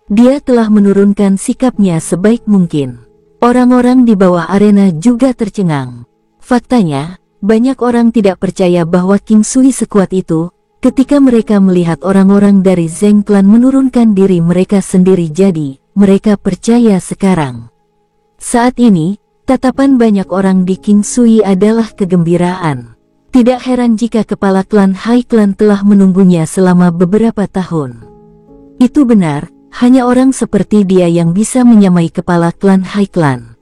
Speaker 1: Dia telah menurunkan sikapnya sebaik mungkin. Orang-orang di bawah arena juga tercengang. Faktanya, banyak orang tidak percaya bahwa King Sui sekuat itu, ketika mereka melihat orang-orang dari Zeng Clan menurunkan diri mereka sendiri jadi, mereka percaya sekarang. Saat ini, tatapan banyak orang di King Sui adalah kegembiraan. Tidak heran jika kepala klan Hai Clan telah menunggunya selama beberapa tahun. Itu benar, hanya orang seperti dia yang bisa menyamai kepala klan Hai Clan.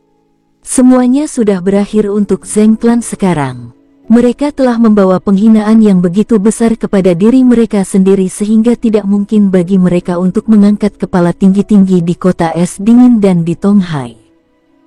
Speaker 1: Semuanya sudah berakhir untuk Zeng Clan sekarang. Mereka telah membawa penghinaan yang begitu besar kepada diri mereka sendiri sehingga tidak mungkin bagi mereka untuk mengangkat kepala tinggi-tinggi di kota es dingin dan di Tonghai.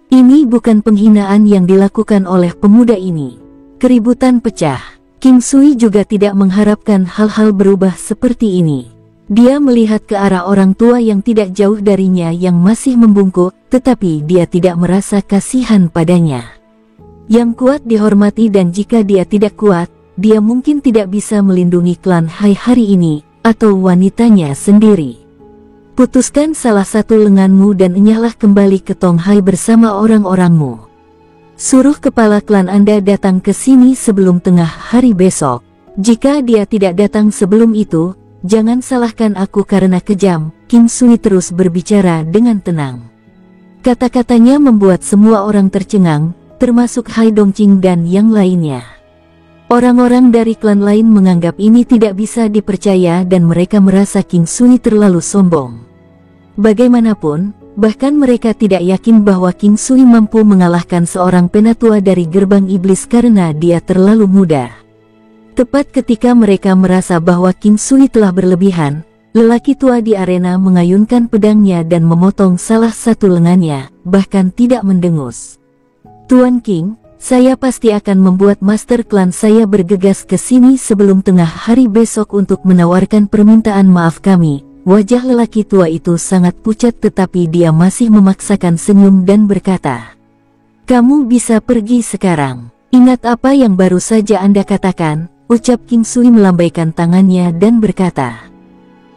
Speaker 1: Ini bukan penghinaan yang dilakukan oleh pemuda ini. Keributan pecah. King Sui juga tidak mengharapkan hal-hal berubah seperti ini. Dia melihat ke arah orang tua yang tidak jauh darinya yang masih membungkuk, tetapi dia tidak merasa kasihan padanya. Yang kuat dihormati dan jika dia tidak kuat, dia mungkin tidak bisa melindungi klan Hai hari ini, atau wanitanya sendiri. Putuskan salah satu lenganmu dan enyahlah kembali ke Tonghai bersama orang-orangmu. Suruh kepala klan Anda datang ke sini sebelum tengah hari besok. Jika dia tidak datang sebelum itu, jangan salahkan aku karena kejam. King Sui terus berbicara dengan tenang. Kata-katanya membuat semua orang tercengang, termasuk Hai Dongqing dan yang lainnya. Orang-orang dari klan lain menganggap ini tidak bisa dipercaya dan mereka merasa King Sui terlalu sombong. Bagaimanapun, bahkan mereka tidak yakin bahwa King Sui mampu mengalahkan seorang penatua dari gerbang iblis karena dia terlalu muda. Tepat ketika mereka merasa bahwa King Sui telah berlebihan, lelaki tua di arena mengayunkan pedangnya dan memotong salah satu lengannya, bahkan tidak mendengus. Tuan King, saya pasti akan membuat master klan saya bergegas ke sini sebelum tengah hari besok untuk menawarkan permintaan maaf kami. Wajah lelaki tua itu sangat pucat tetapi dia masih memaksakan senyum dan berkata, "Kamu bisa pergi sekarang. Ingat apa yang baru saja Anda katakan," ucap King Sui melambaikan tangannya dan berkata.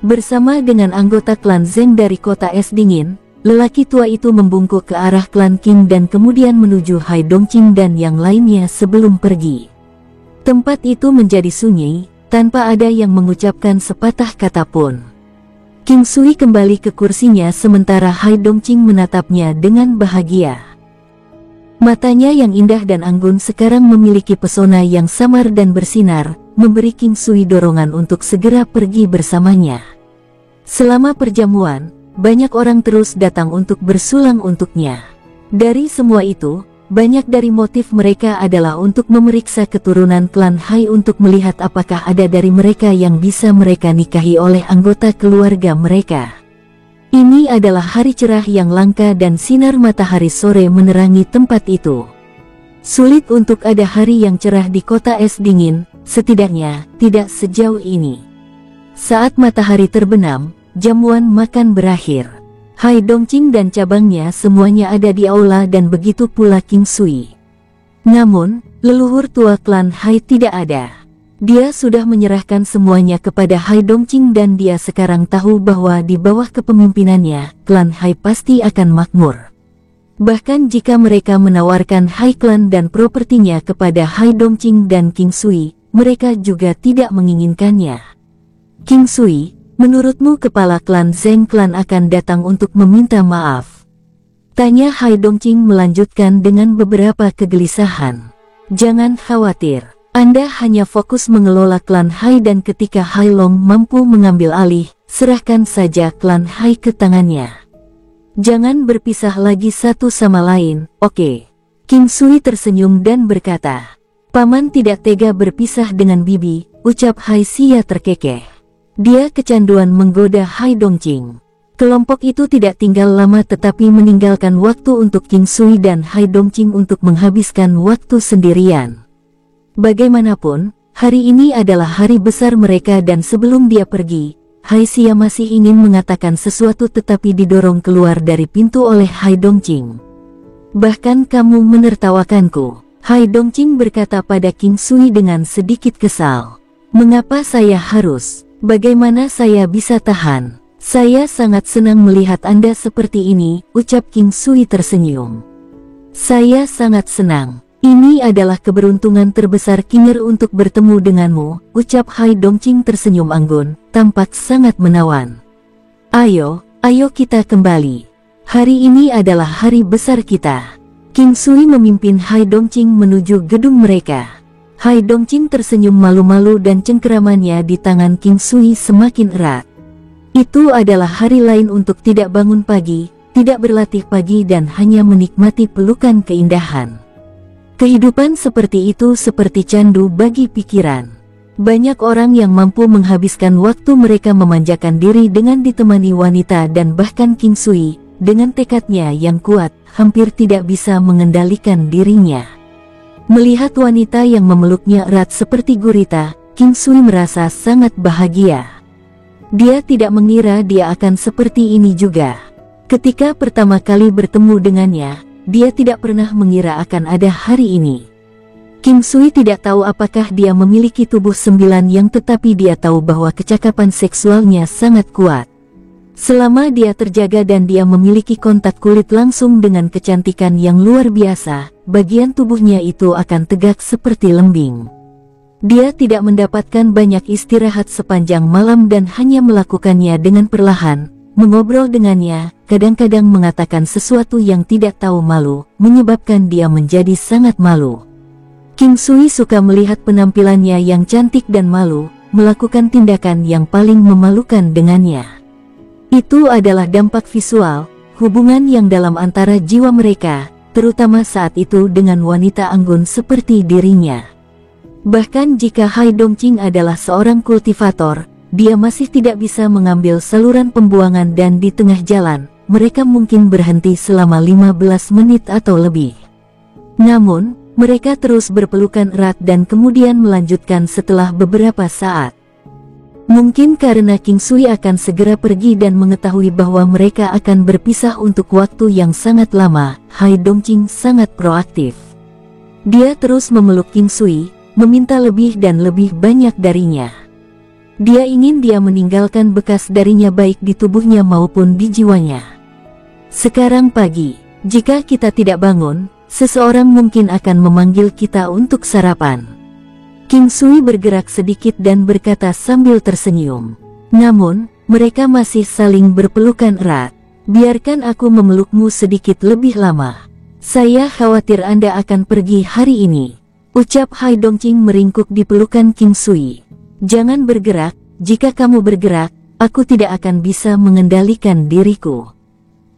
Speaker 1: Bersama dengan anggota klan Zeng dari kota es dingin, lelaki tua itu membungkuk ke arah klan King dan kemudian menuju Hai Dongqing dan yang lainnya sebelum pergi. Tempat itu menjadi sunyi, tanpa ada yang mengucapkan sepatah kata pun. King Sui kembali ke kursinya sementara Hai Dongqing menatapnya dengan bahagia. Matanya yang indah dan anggun sekarang memiliki pesona yang samar dan bersinar, memberi King Sui dorongan untuk segera pergi bersamanya. Selama perjamuan, banyak orang terus datang untuk bersulang untuknya. Dari semua itu, banyak dari motif mereka adalah untuk memeriksa keturunan klan Hai untuk melihat apakah ada dari mereka yang bisa mereka nikahi oleh anggota keluarga mereka. Ini adalah hari cerah yang langka dan sinar matahari sore menerangi tempat itu. Sulit untuk ada hari yang cerah di kota es dingin, setidaknya tidak sejauh ini. Saat matahari terbenam, jamuan makan berakhir. Hai Dongqing dan cabangnya semuanya ada di aula dan begitu pula King Sui. Namun, leluhur tua klan Hai tidak ada. Dia sudah menyerahkan semuanya kepada Hai Dongqing dan dia sekarang tahu bahwa di bawah kepemimpinannya, klan Hai pasti akan makmur. Bahkan jika mereka menawarkan Hai Clan dan propertinya kepada Hai Dongqing dan King Sui, mereka juga tidak menginginkannya. King Sui, menurutmu kepala klan Zheng Clan akan datang untuk meminta maaf? Tanya Hai Dongqing melanjutkan dengan beberapa kegelisahan. Jangan khawatir, Anda hanya fokus mengelola klan Hai dan ketika Hai Long mampu mengambil alih, serahkan saja klan Hai ke tangannya. Jangan berpisah lagi satu sama lain, oke? King Sui tersenyum dan berkata, Paman tidak tega berpisah dengan Bibi, ucap Hai Xia terkekeh. Dia kecanduan menggoda Hai Dongqing. Kelompok itu tidak tinggal lama tetapi meninggalkan waktu untuk King Sui dan Hai Dongqing untuk menghabiskan waktu sendirian. Bagaimanapun, hari ini adalah hari besar mereka dan sebelum dia pergi, Hai Xia masih ingin mengatakan sesuatu tetapi didorong keluar dari pintu oleh Hai Dongqing. Bahkan kamu menertawakanku, Hai Dongqing berkata pada King Sui dengan sedikit kesal. Mengapa saya harus? Bagaimana saya bisa tahan? Saya sangat senang melihat Anda seperti ini, ucap King Sui tersenyum. Saya sangat senang. Ini adalah keberuntungan terbesar Kinger untuk bertemu denganmu, ucap Hai Dongqing tersenyum anggun, tampak sangat menawan. Ayo kita kembali. Hari ini adalah hari besar kita. King Sui memimpin Hai Dongqing menuju gedung mereka. Hai Dongqing tersenyum malu-malu dan cengkeramannya di tangan King Sui semakin erat. Itu adalah hari lain untuk tidak bangun pagi, tidak berlatih pagi dan hanya menikmati pelukan keindahan. Kehidupan seperti itu seperti candu bagi pikiran. Banyak orang yang mampu menghabiskan waktu mereka memanjakan diri dengan ditemani wanita dan bahkan King Sui, dengan tekadnya yang kuat, hampir tidak bisa mengendalikan dirinya. Melihat wanita yang memeluknya erat seperti gurita, King Sui merasa sangat bahagia. Dia tidak mengira dia akan seperti ini juga. Ketika pertama kali bertemu dengannya, dia tidak pernah mengira akan ada hari ini. King Sui tidak tahu apakah dia memiliki tubuh 9 yang tetapi dia tahu bahwa kecakapan seksualnya sangat kuat. Selama dia terjaga dan dia memiliki kontak kulit langsung dengan kecantikan yang luar biasa, bagian tubuhnya itu akan tegak seperti lembing. Dia tidak mendapatkan banyak istirahat sepanjang malam dan hanya melakukannya dengan perlahan, mengobrol dengannya, kadang-kadang mengatakan sesuatu yang tidak tahu malu, menyebabkan dia menjadi sangat malu. King Sui suka melihat penampilannya yang cantik dan malu, melakukan tindakan yang paling memalukan dengannya. Itu adalah dampak visual, hubungan yang dalam antara jiwa mereka, terutama saat itu dengan wanita anggun seperti dirinya. Bahkan jika Hai Dongqing adalah seorang kultivator, dia masih tidak bisa mengambil saluran pembuangan dan di tengah jalan, mereka mungkin berhenti selama 15 menit atau lebih. Namun, mereka terus berpelukan erat dan kemudian melanjutkan setelah beberapa saat. Mungkin karena King Sui akan segera pergi dan mengetahui bahwa mereka akan berpisah untuk waktu yang sangat lama, Hai Dongqing sangat proaktif. Dia terus memeluk King Sui, meminta lebih dan lebih banyak darinya. Dia ingin dia meninggalkan bekas darinya baik di tubuhnya maupun di jiwanya. Sekarang pagi, jika kita tidak bangun, seseorang mungkin akan memanggil kita untuk sarapan. King Sui bergerak sedikit dan berkata sambil tersenyum. Namun, Mereka masih saling berpelukan erat. Biarkan aku memelukmu sedikit lebih lama. Saya khawatir Anda akan pergi hari ini, ucap Hai Dongqing meringkuk di pelukan King Sui. Jangan bergerak, jika kamu bergerak, aku tidak akan bisa mengendalikan diriku.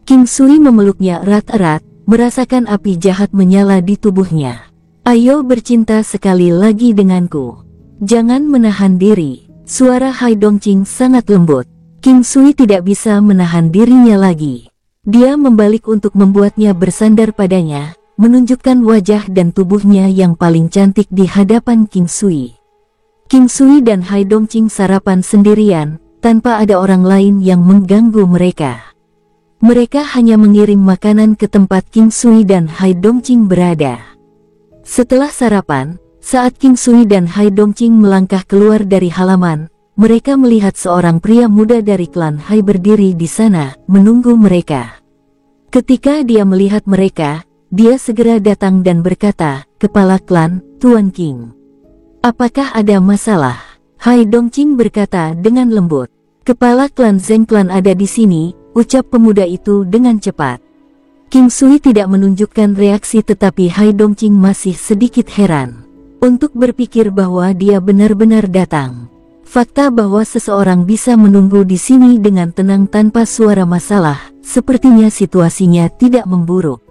Speaker 1: King Sui memeluknya erat-erat, merasakan api jahat menyala di tubuhnya. Ayo bercinta sekali lagi denganku. Jangan menahan diri. Suara Hai Dongqing sangat lembut. King Sui tidak bisa menahan dirinya lagi. Dia membalik untuk membuatnya bersandar padanya, menunjukkan wajah dan tubuhnya yang paling cantik di hadapan King Sui. King Sui dan Hai Dongqing sarapan sendirian, tanpa ada orang lain yang mengganggu mereka. Mereka hanya mengirim makanan ke tempat King Sui dan Hai Dongqing berada. Setelah sarapan, saat King Sui dan Hai Dongqing melangkah keluar dari halaman, mereka melihat seorang pria muda dari klan Hai berdiri di sana, menunggu mereka. Ketika dia melihat mereka, dia segera datang dan berkata, "Kepala klan, Tuan King. Apakah ada masalah?" Hai Dongqing berkata dengan lembut. "Kepala klan Zeng Clan ada di sini," ucap pemuda itu dengan cepat. King Sui tidak menunjukkan reaksi tetapi Hai Dongqing masih sedikit heran. Untuk berpikir bahwa dia benar-benar datang. Fakta bahwa seseorang bisa menunggu di sini dengan tenang tanpa suara masalah, sepertinya situasinya tidak memburuk.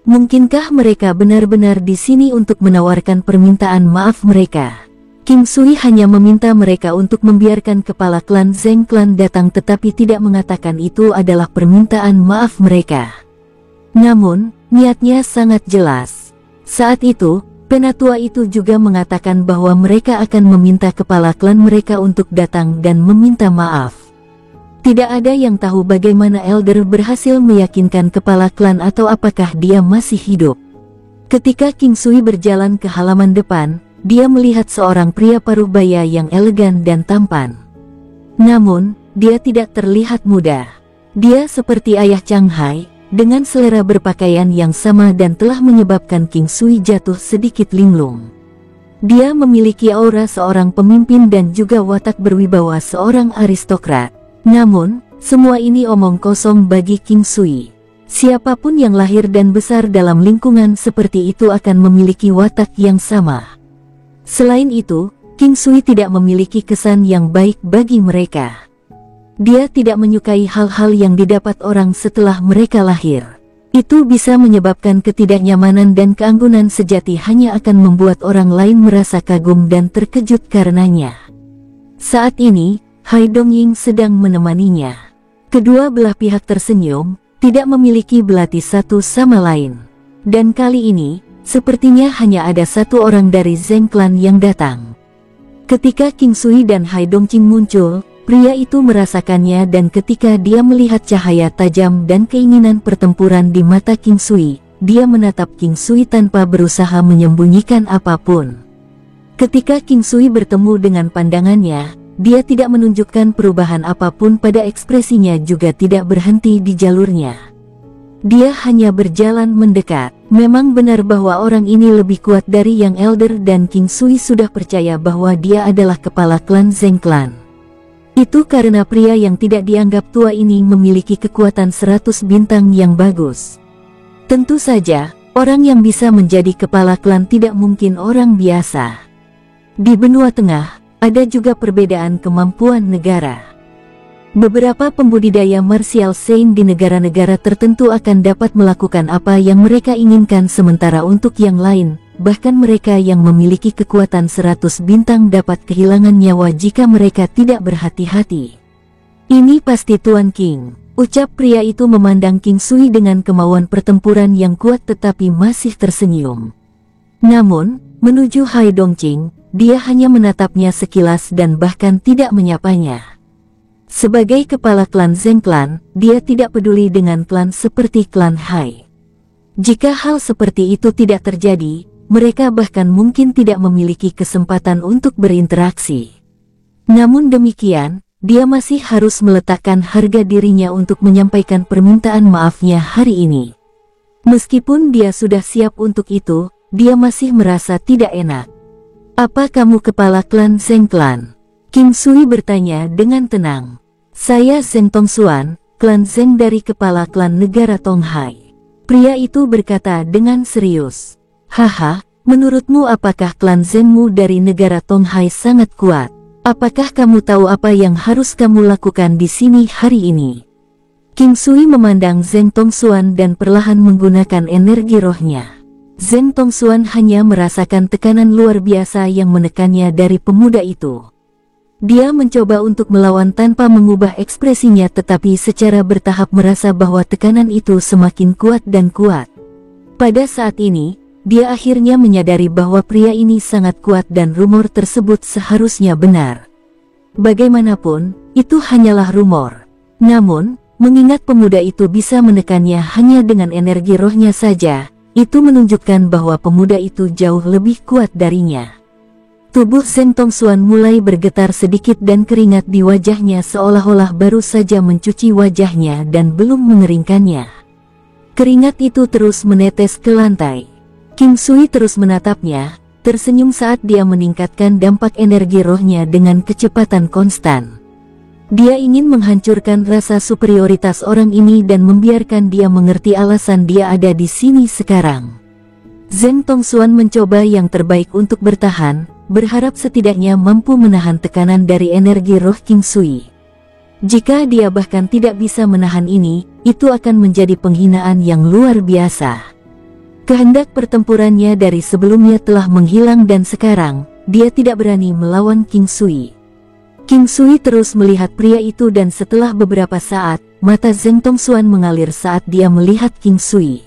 Speaker 1: Mungkinkah mereka benar-benar di sini untuk menawarkan permintaan maaf mereka? King Sui hanya meminta mereka untuk membiarkan kepala klan Zeng Clan datang tetapi tidak mengatakan itu adalah permintaan maaf mereka. Namun, niatnya sangat jelas. Saat itu, penatua itu juga mengatakan bahwa mereka akan meminta kepala klan mereka untuk datang dan meminta maaf. Tidak ada yang tahu bagaimana Elder berhasil meyakinkan kepala klan atau apakah dia masih hidup. Ketika King Sui berjalan ke halaman depan, dia melihat seorang pria parubaya yang elegan dan tampan. Namun, dia tidak terlihat muda. Dia seperti ayah Chang Hai, dengan selera berpakaian yang sama dan telah menyebabkan King Sui jatuh sedikit linglung. Dia memiliki aura seorang pemimpin dan juga watak berwibawa seorang aristokrat. Namun, semua ini omong kosong bagi King Sui. Siapapun yang lahir dan besar dalam lingkungan seperti itu akan memiliki watak yang sama. Selain itu, King Sui tidak memiliki kesan yang baik bagi mereka. Dia tidak menyukai hal-hal yang didapat orang setelah mereka lahir. Itu bisa menyebabkan ketidaknyamanan dan keanggunan sejati hanya akan membuat orang lain merasa kagum dan terkejut karenanya. Saat ini, Hai Dongying sedang menemaninya. Kedua belah pihak tersenyum, tidak memiliki belati satu sama lain. Dan kali ini, sepertinya hanya ada satu orang dari Zeng Clan yang datang. Ketika King Sui dan Hai Dongqing muncul, pria itu merasakannya dan ketika dia melihat cahaya tajam dan keinginan pertempuran di mata King Sui, dia menatap King Sui tanpa berusaha menyembunyikan apapun. Ketika King Sui bertemu dengan pandangannya, dia tidak menunjukkan perubahan apapun pada ekspresinya juga tidak berhenti di jalurnya. Dia hanya berjalan mendekat. Memang benar bahwa orang ini lebih kuat dari Yang Elder dan King Sui sudah percaya bahwa dia adalah kepala klan Zeng Clan. Itu karena pria yang tidak dianggap tua ini memiliki kekuatan 100 bintang yang bagus. Tentu saja, orang yang bisa menjadi kepala klan tidak mungkin orang biasa. Di benua tengah, ada juga perbedaan kemampuan negara. Beberapa pembudidaya martial saint di negara-negara tertentu akan dapat melakukan apa yang mereka inginkan sementara untuk yang lain, bahkan mereka yang memiliki kekuatan 100 bintang dapat kehilangan nyawa jika mereka tidak berhati-hati. "Ini pasti Tuan King," ucap pria itu memandang King Sui dengan kemauan pertempuran yang kuat tetapi masih tersenyum. Namun, menuju Hai Dongqing, dia hanya menatapnya sekilas dan bahkan tidak menyapanya. Sebagai kepala klan Zeng Clan, dia tidak peduli dengan klan seperti klan Hai. Jika hal seperti itu tidak terjadi, mereka bahkan mungkin tidak memiliki kesempatan untuk berinteraksi. Namun demikian, dia masih harus meletakkan harga dirinya untuk menyampaikan permintaan maafnya hari ini. Meskipun dia sudah siap untuk itu, dia masih merasa tidak enak. "Apa kamu kepala klan Zeng Clan?" King Sui bertanya dengan tenang. Saya Zeng Tongxuan, klan Zeng dari kepala klan negara Tonghai. Pria itu berkata dengan serius. Haha, menurutmu apakah klan Zengmu dari negara Tonghai sangat kuat? Apakah kamu tahu apa yang harus kamu lakukan di sini hari ini? King Sui memandang Zeng Tongxuan dan perlahan menggunakan energi rohnya. Zeng Tongxuan hanya merasakan tekanan luar biasa yang menekannya dari pemuda itu. Dia mencoba untuk melawan tanpa mengubah ekspresinya, tetapi secara bertahap merasa bahwa tekanan itu semakin kuat dan kuat. Pada saat ini, dia akhirnya menyadari bahwa pria ini sangat kuat dan rumor tersebut seharusnya benar. Bagaimanapun, itu hanyalah rumor. Namun, mengingat pemuda itu bisa menekannya hanya dengan energi rohnya saja, itu menunjukkan bahwa pemuda itu jauh lebih kuat darinya. Tubuh Zeng Tongxuan mulai bergetar sedikit dan keringat di wajahnya seolah-olah baru saja mencuci wajahnya dan belum mengeringkannya. Keringat itu terus menetes ke lantai. King Sui terus menatapnya, tersenyum saat dia meningkatkan dampak energi rohnya dengan kecepatan konstan. Dia ingin menghancurkan rasa superioritas orang ini dan membiarkan dia mengerti alasan dia ada di sini sekarang. Zeng Tongxuan mencoba yang terbaik untuk bertahan, berharap setidaknya mampu menahan tekanan dari energi roh King Sui. Jika dia bahkan tidak bisa menahan ini, itu akan menjadi penghinaan yang luar biasa. Kehendak pertempurannya dari sebelumnya telah menghilang dan sekarang, dia tidak berani melawan King Sui. King Sui terus melihat pria itu dan setelah beberapa saat, mata Zeng Tongxuan mengalir saat dia melihat King Sui.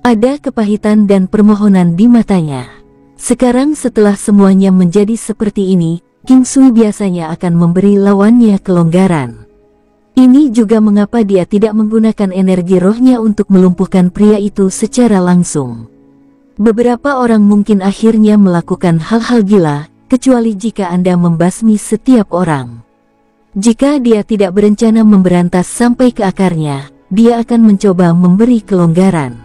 Speaker 1: Ada kepahitan dan permohonan di matanya. Sekarang setelah semuanya menjadi seperti ini, King Sui biasanya akan memberi lawannya kelonggaran. Ini juga mengapa dia tidak menggunakan energi rohnya untuk melumpuhkan pria itu secara langsung. Beberapa orang mungkin akhirnya melakukan hal-hal gila, kecuali jika Anda membasmi setiap orang. Jika dia tidak berencana memberantas sampai ke akarnya, dia akan mencoba memberi kelonggaran.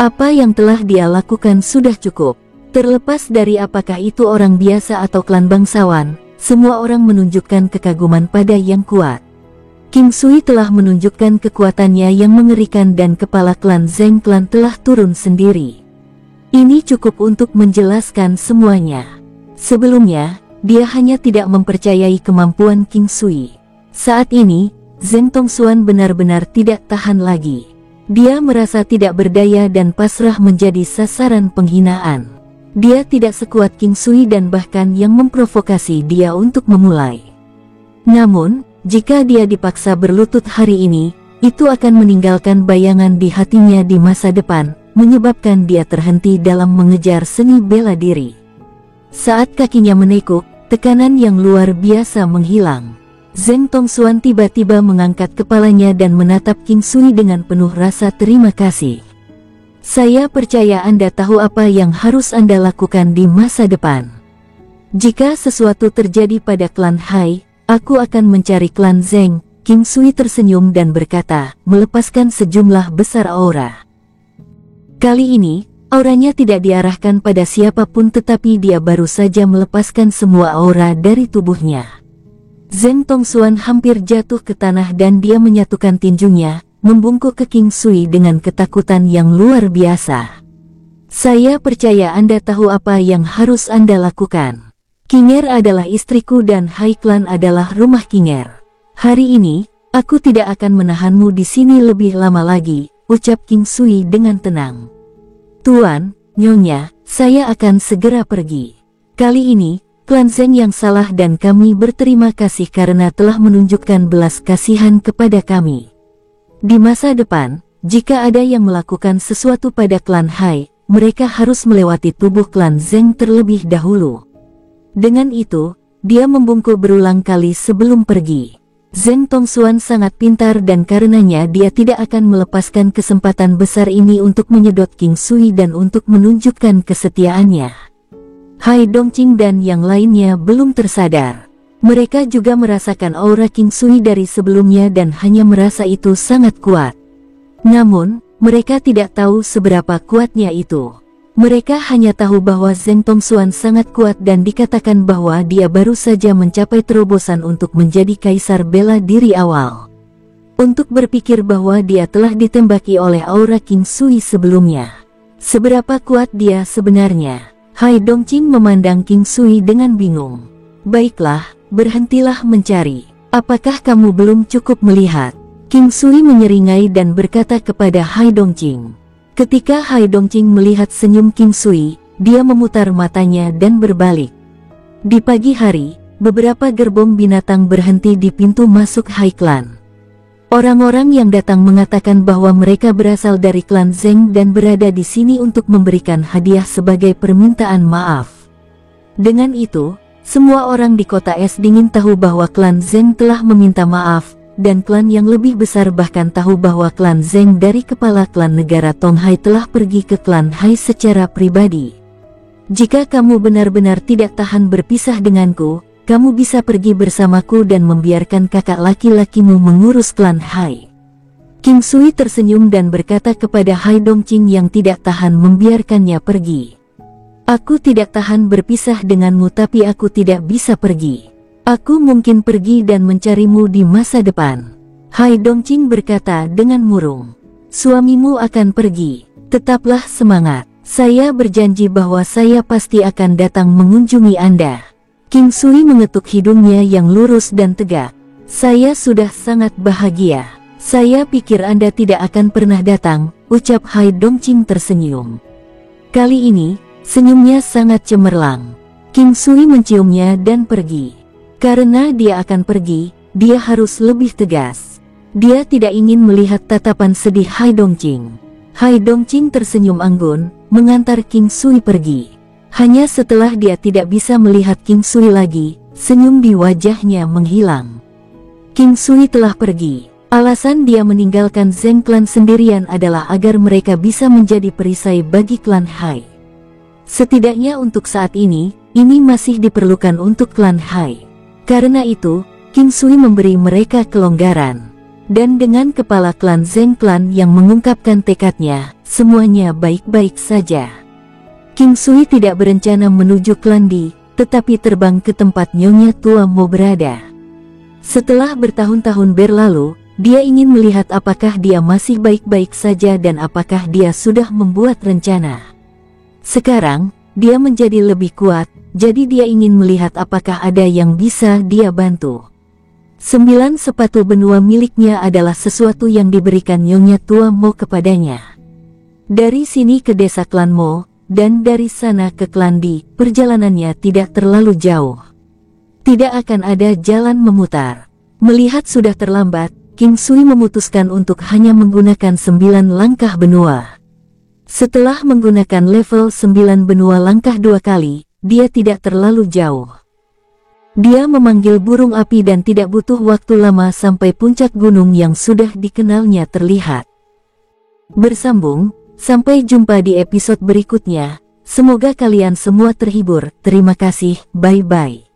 Speaker 1: Apa yang telah dia lakukan sudah cukup. Terlepas dari apakah itu orang biasa atau klan bangsawan, semua orang menunjukkan kekaguman pada yang kuat. King Sui telah menunjukkan kekuatannya yang mengerikan dan kepala klan Zeng klan telah turun sendiri. Ini cukup untuk menjelaskan semuanya. Sebelumnya, dia hanya tidak mempercayai kemampuan King Sui. Saat ini, Zeng Tongxuan benar-benar tidak tahan lagi. Dia merasa tidak berdaya dan pasrah menjadi sasaran penghinaan. Dia tidak sekuat King Sui dan bahkan yang memprovokasi dia untuk memulai. Namun, jika dia dipaksa berlutut hari ini, itu akan meninggalkan bayangan di hatinya di masa depan, menyebabkan dia terhenti dalam mengejar seni bela diri. Saat kakinya menekuk, tekanan yang luar biasa menghilang. Zeng Tongxuan tiba-tiba mengangkat kepalanya dan menatap King Sui dengan penuh rasa terima kasih. Saya percaya Anda tahu apa yang harus Anda lakukan di masa depan. Jika sesuatu terjadi pada klan Hai, aku akan mencari klan Zeng. King Sui tersenyum dan berkata, melepaskan sejumlah besar aura. Kali ini, auranya tidak diarahkan pada siapapun tetapi dia baru saja melepaskan semua aura dari tubuhnya. Zeng Tongxuan hampir jatuh ke tanah dan dia menyatukan tinjunya, membungkuk ke King Sui dengan ketakutan yang luar biasa. Saya percaya Anda tahu apa yang harus Anda lakukan. Kinger adalah istriku dan Hai Clan adalah rumah Kinger. Hari ini, aku tidak akan menahanmu di sini lebih lama lagi, ucap King Sui dengan tenang. Tuan, Nyonya, saya akan segera pergi. Kali ini, klan Zeng yang salah dan kami berterima kasih karena telah menunjukkan belas kasihan kepada kami. Di masa depan, jika ada yang melakukan sesuatu pada klan Hai, mereka harus melewati tubuh klan Zeng terlebih dahulu. Dengan itu, dia membungkuk berulang kali sebelum pergi. Zeng Tongxuan sangat pintar dan karenanya dia tidak akan melepaskan kesempatan besar ini untuk menyedot King Sui dan untuk menunjukkan kesetiaannya. Hai Dongqing dan yang lainnya belum tersadar. Mereka juga merasakan aura King Sui dari sebelumnya dan hanya merasa itu sangat kuat. Namun, mereka tidak tahu seberapa kuatnya itu. Mereka hanya tahu bahwa Zheng Tongxuan sangat kuat dan dikatakan bahwa dia baru saja mencapai terobosan untuk menjadi kaisar bela diri awal. Untuk berpikir bahwa dia telah ditembaki oleh aura King Sui sebelumnya. Seberapa kuat dia sebenarnya? Hai Dongqing memandang King Sui dengan bingung. Baiklah, berhentilah mencari. Apakah kamu belum cukup melihat? King Sui menyeringai dan berkata kepada Hai Dongqing. Ketika Hai Dongqing melihat senyum King Sui, dia memutar matanya dan berbalik. Di pagi hari, beberapa gerbong binatang berhenti di pintu masuk Hai Clan. Orang-orang yang datang mengatakan bahwa mereka berasal dari klan Zheng dan berada di sini untuk memberikan hadiah sebagai permintaan maaf. Dengan itu, semua orang di kota es dingin tahu bahwa klan Zheng telah meminta maaf, dan klan yang lebih besar bahkan tahu bahwa klan Zheng dari kepala klan negara Tonghai telah pergi ke klan Hai secara pribadi. Jika kamu benar-benar tidak tahan berpisah denganku, kamu bisa pergi bersamaku dan membiarkan kakak laki-lakimu mengurus klan Hai. King Sui tersenyum dan berkata kepada Hai Dongqing yang tidak tahan membiarkannya pergi. Aku tidak tahan berpisah denganmu tapi aku tidak bisa pergi. Aku mungkin pergi dan mencarimu di masa depan. Hai Dongqing berkata dengan murung. Suamimu akan pergi. Tetaplah semangat. Saya berjanji bahwa saya pasti akan datang mengunjungi Anda. King Sui mengetuk hidungnya yang lurus dan tegak. Saya sudah sangat bahagia. Saya pikir Anda tidak akan pernah datang, ucap Hai Dongqing tersenyum. Kali ini, senyumnya sangat cemerlang. King Sui menciumnya dan pergi. Karena dia akan pergi, dia harus lebih tegas. Dia tidak ingin melihat tatapan sedih Hai Dongqing. Hai Dongqing tersenyum anggun, mengantar King Sui pergi. Hanya setelah dia tidak bisa melihat King Sui lagi, senyum di wajahnya menghilang. King Sui telah pergi. Alasan dia meninggalkan Zheng Clan sendirian adalah agar mereka bisa menjadi perisai bagi klan Hai. Setidaknya untuk saat ini masih diperlukan untuk klan Hai. Karena itu, King Sui memberi mereka kelonggaran. Dan dengan kepala klan Zheng Clan yang mengungkapkan tekadnya, semuanya baik-baik saja. King Sui tidak berencana menuju klan Di, tetapi terbang ke tempat Nyonya Tua Mo berada. Setelah bertahun-tahun berlalu, dia ingin melihat apakah dia masih baik-baik saja dan apakah dia sudah membuat rencana. Sekarang, dia menjadi lebih kuat, jadi dia ingin melihat apakah ada yang bisa dia bantu. 9 sepatu benua miliknya adalah sesuatu yang diberikan Nyonya Tua Mo kepadanya. Dari sini ke desa klan Mo, dan dari sana ke klan Di, perjalanannya tidak terlalu jauh. Tidak akan ada jalan memutar. Melihat sudah terlambat, King Sui memutuskan untuk hanya menggunakan 9 langkah benua. Setelah menggunakan level 9 benua langkah 2 kali, dia tidak terlalu jauh. Dia memanggil burung api dan tidak butuh waktu lama sampai puncak gunung yang sudah dikenalnya terlihat. Bersambung, sampai jumpa di episode berikutnya. Semoga kalian semua terhibur. Terima kasih, bye-bye.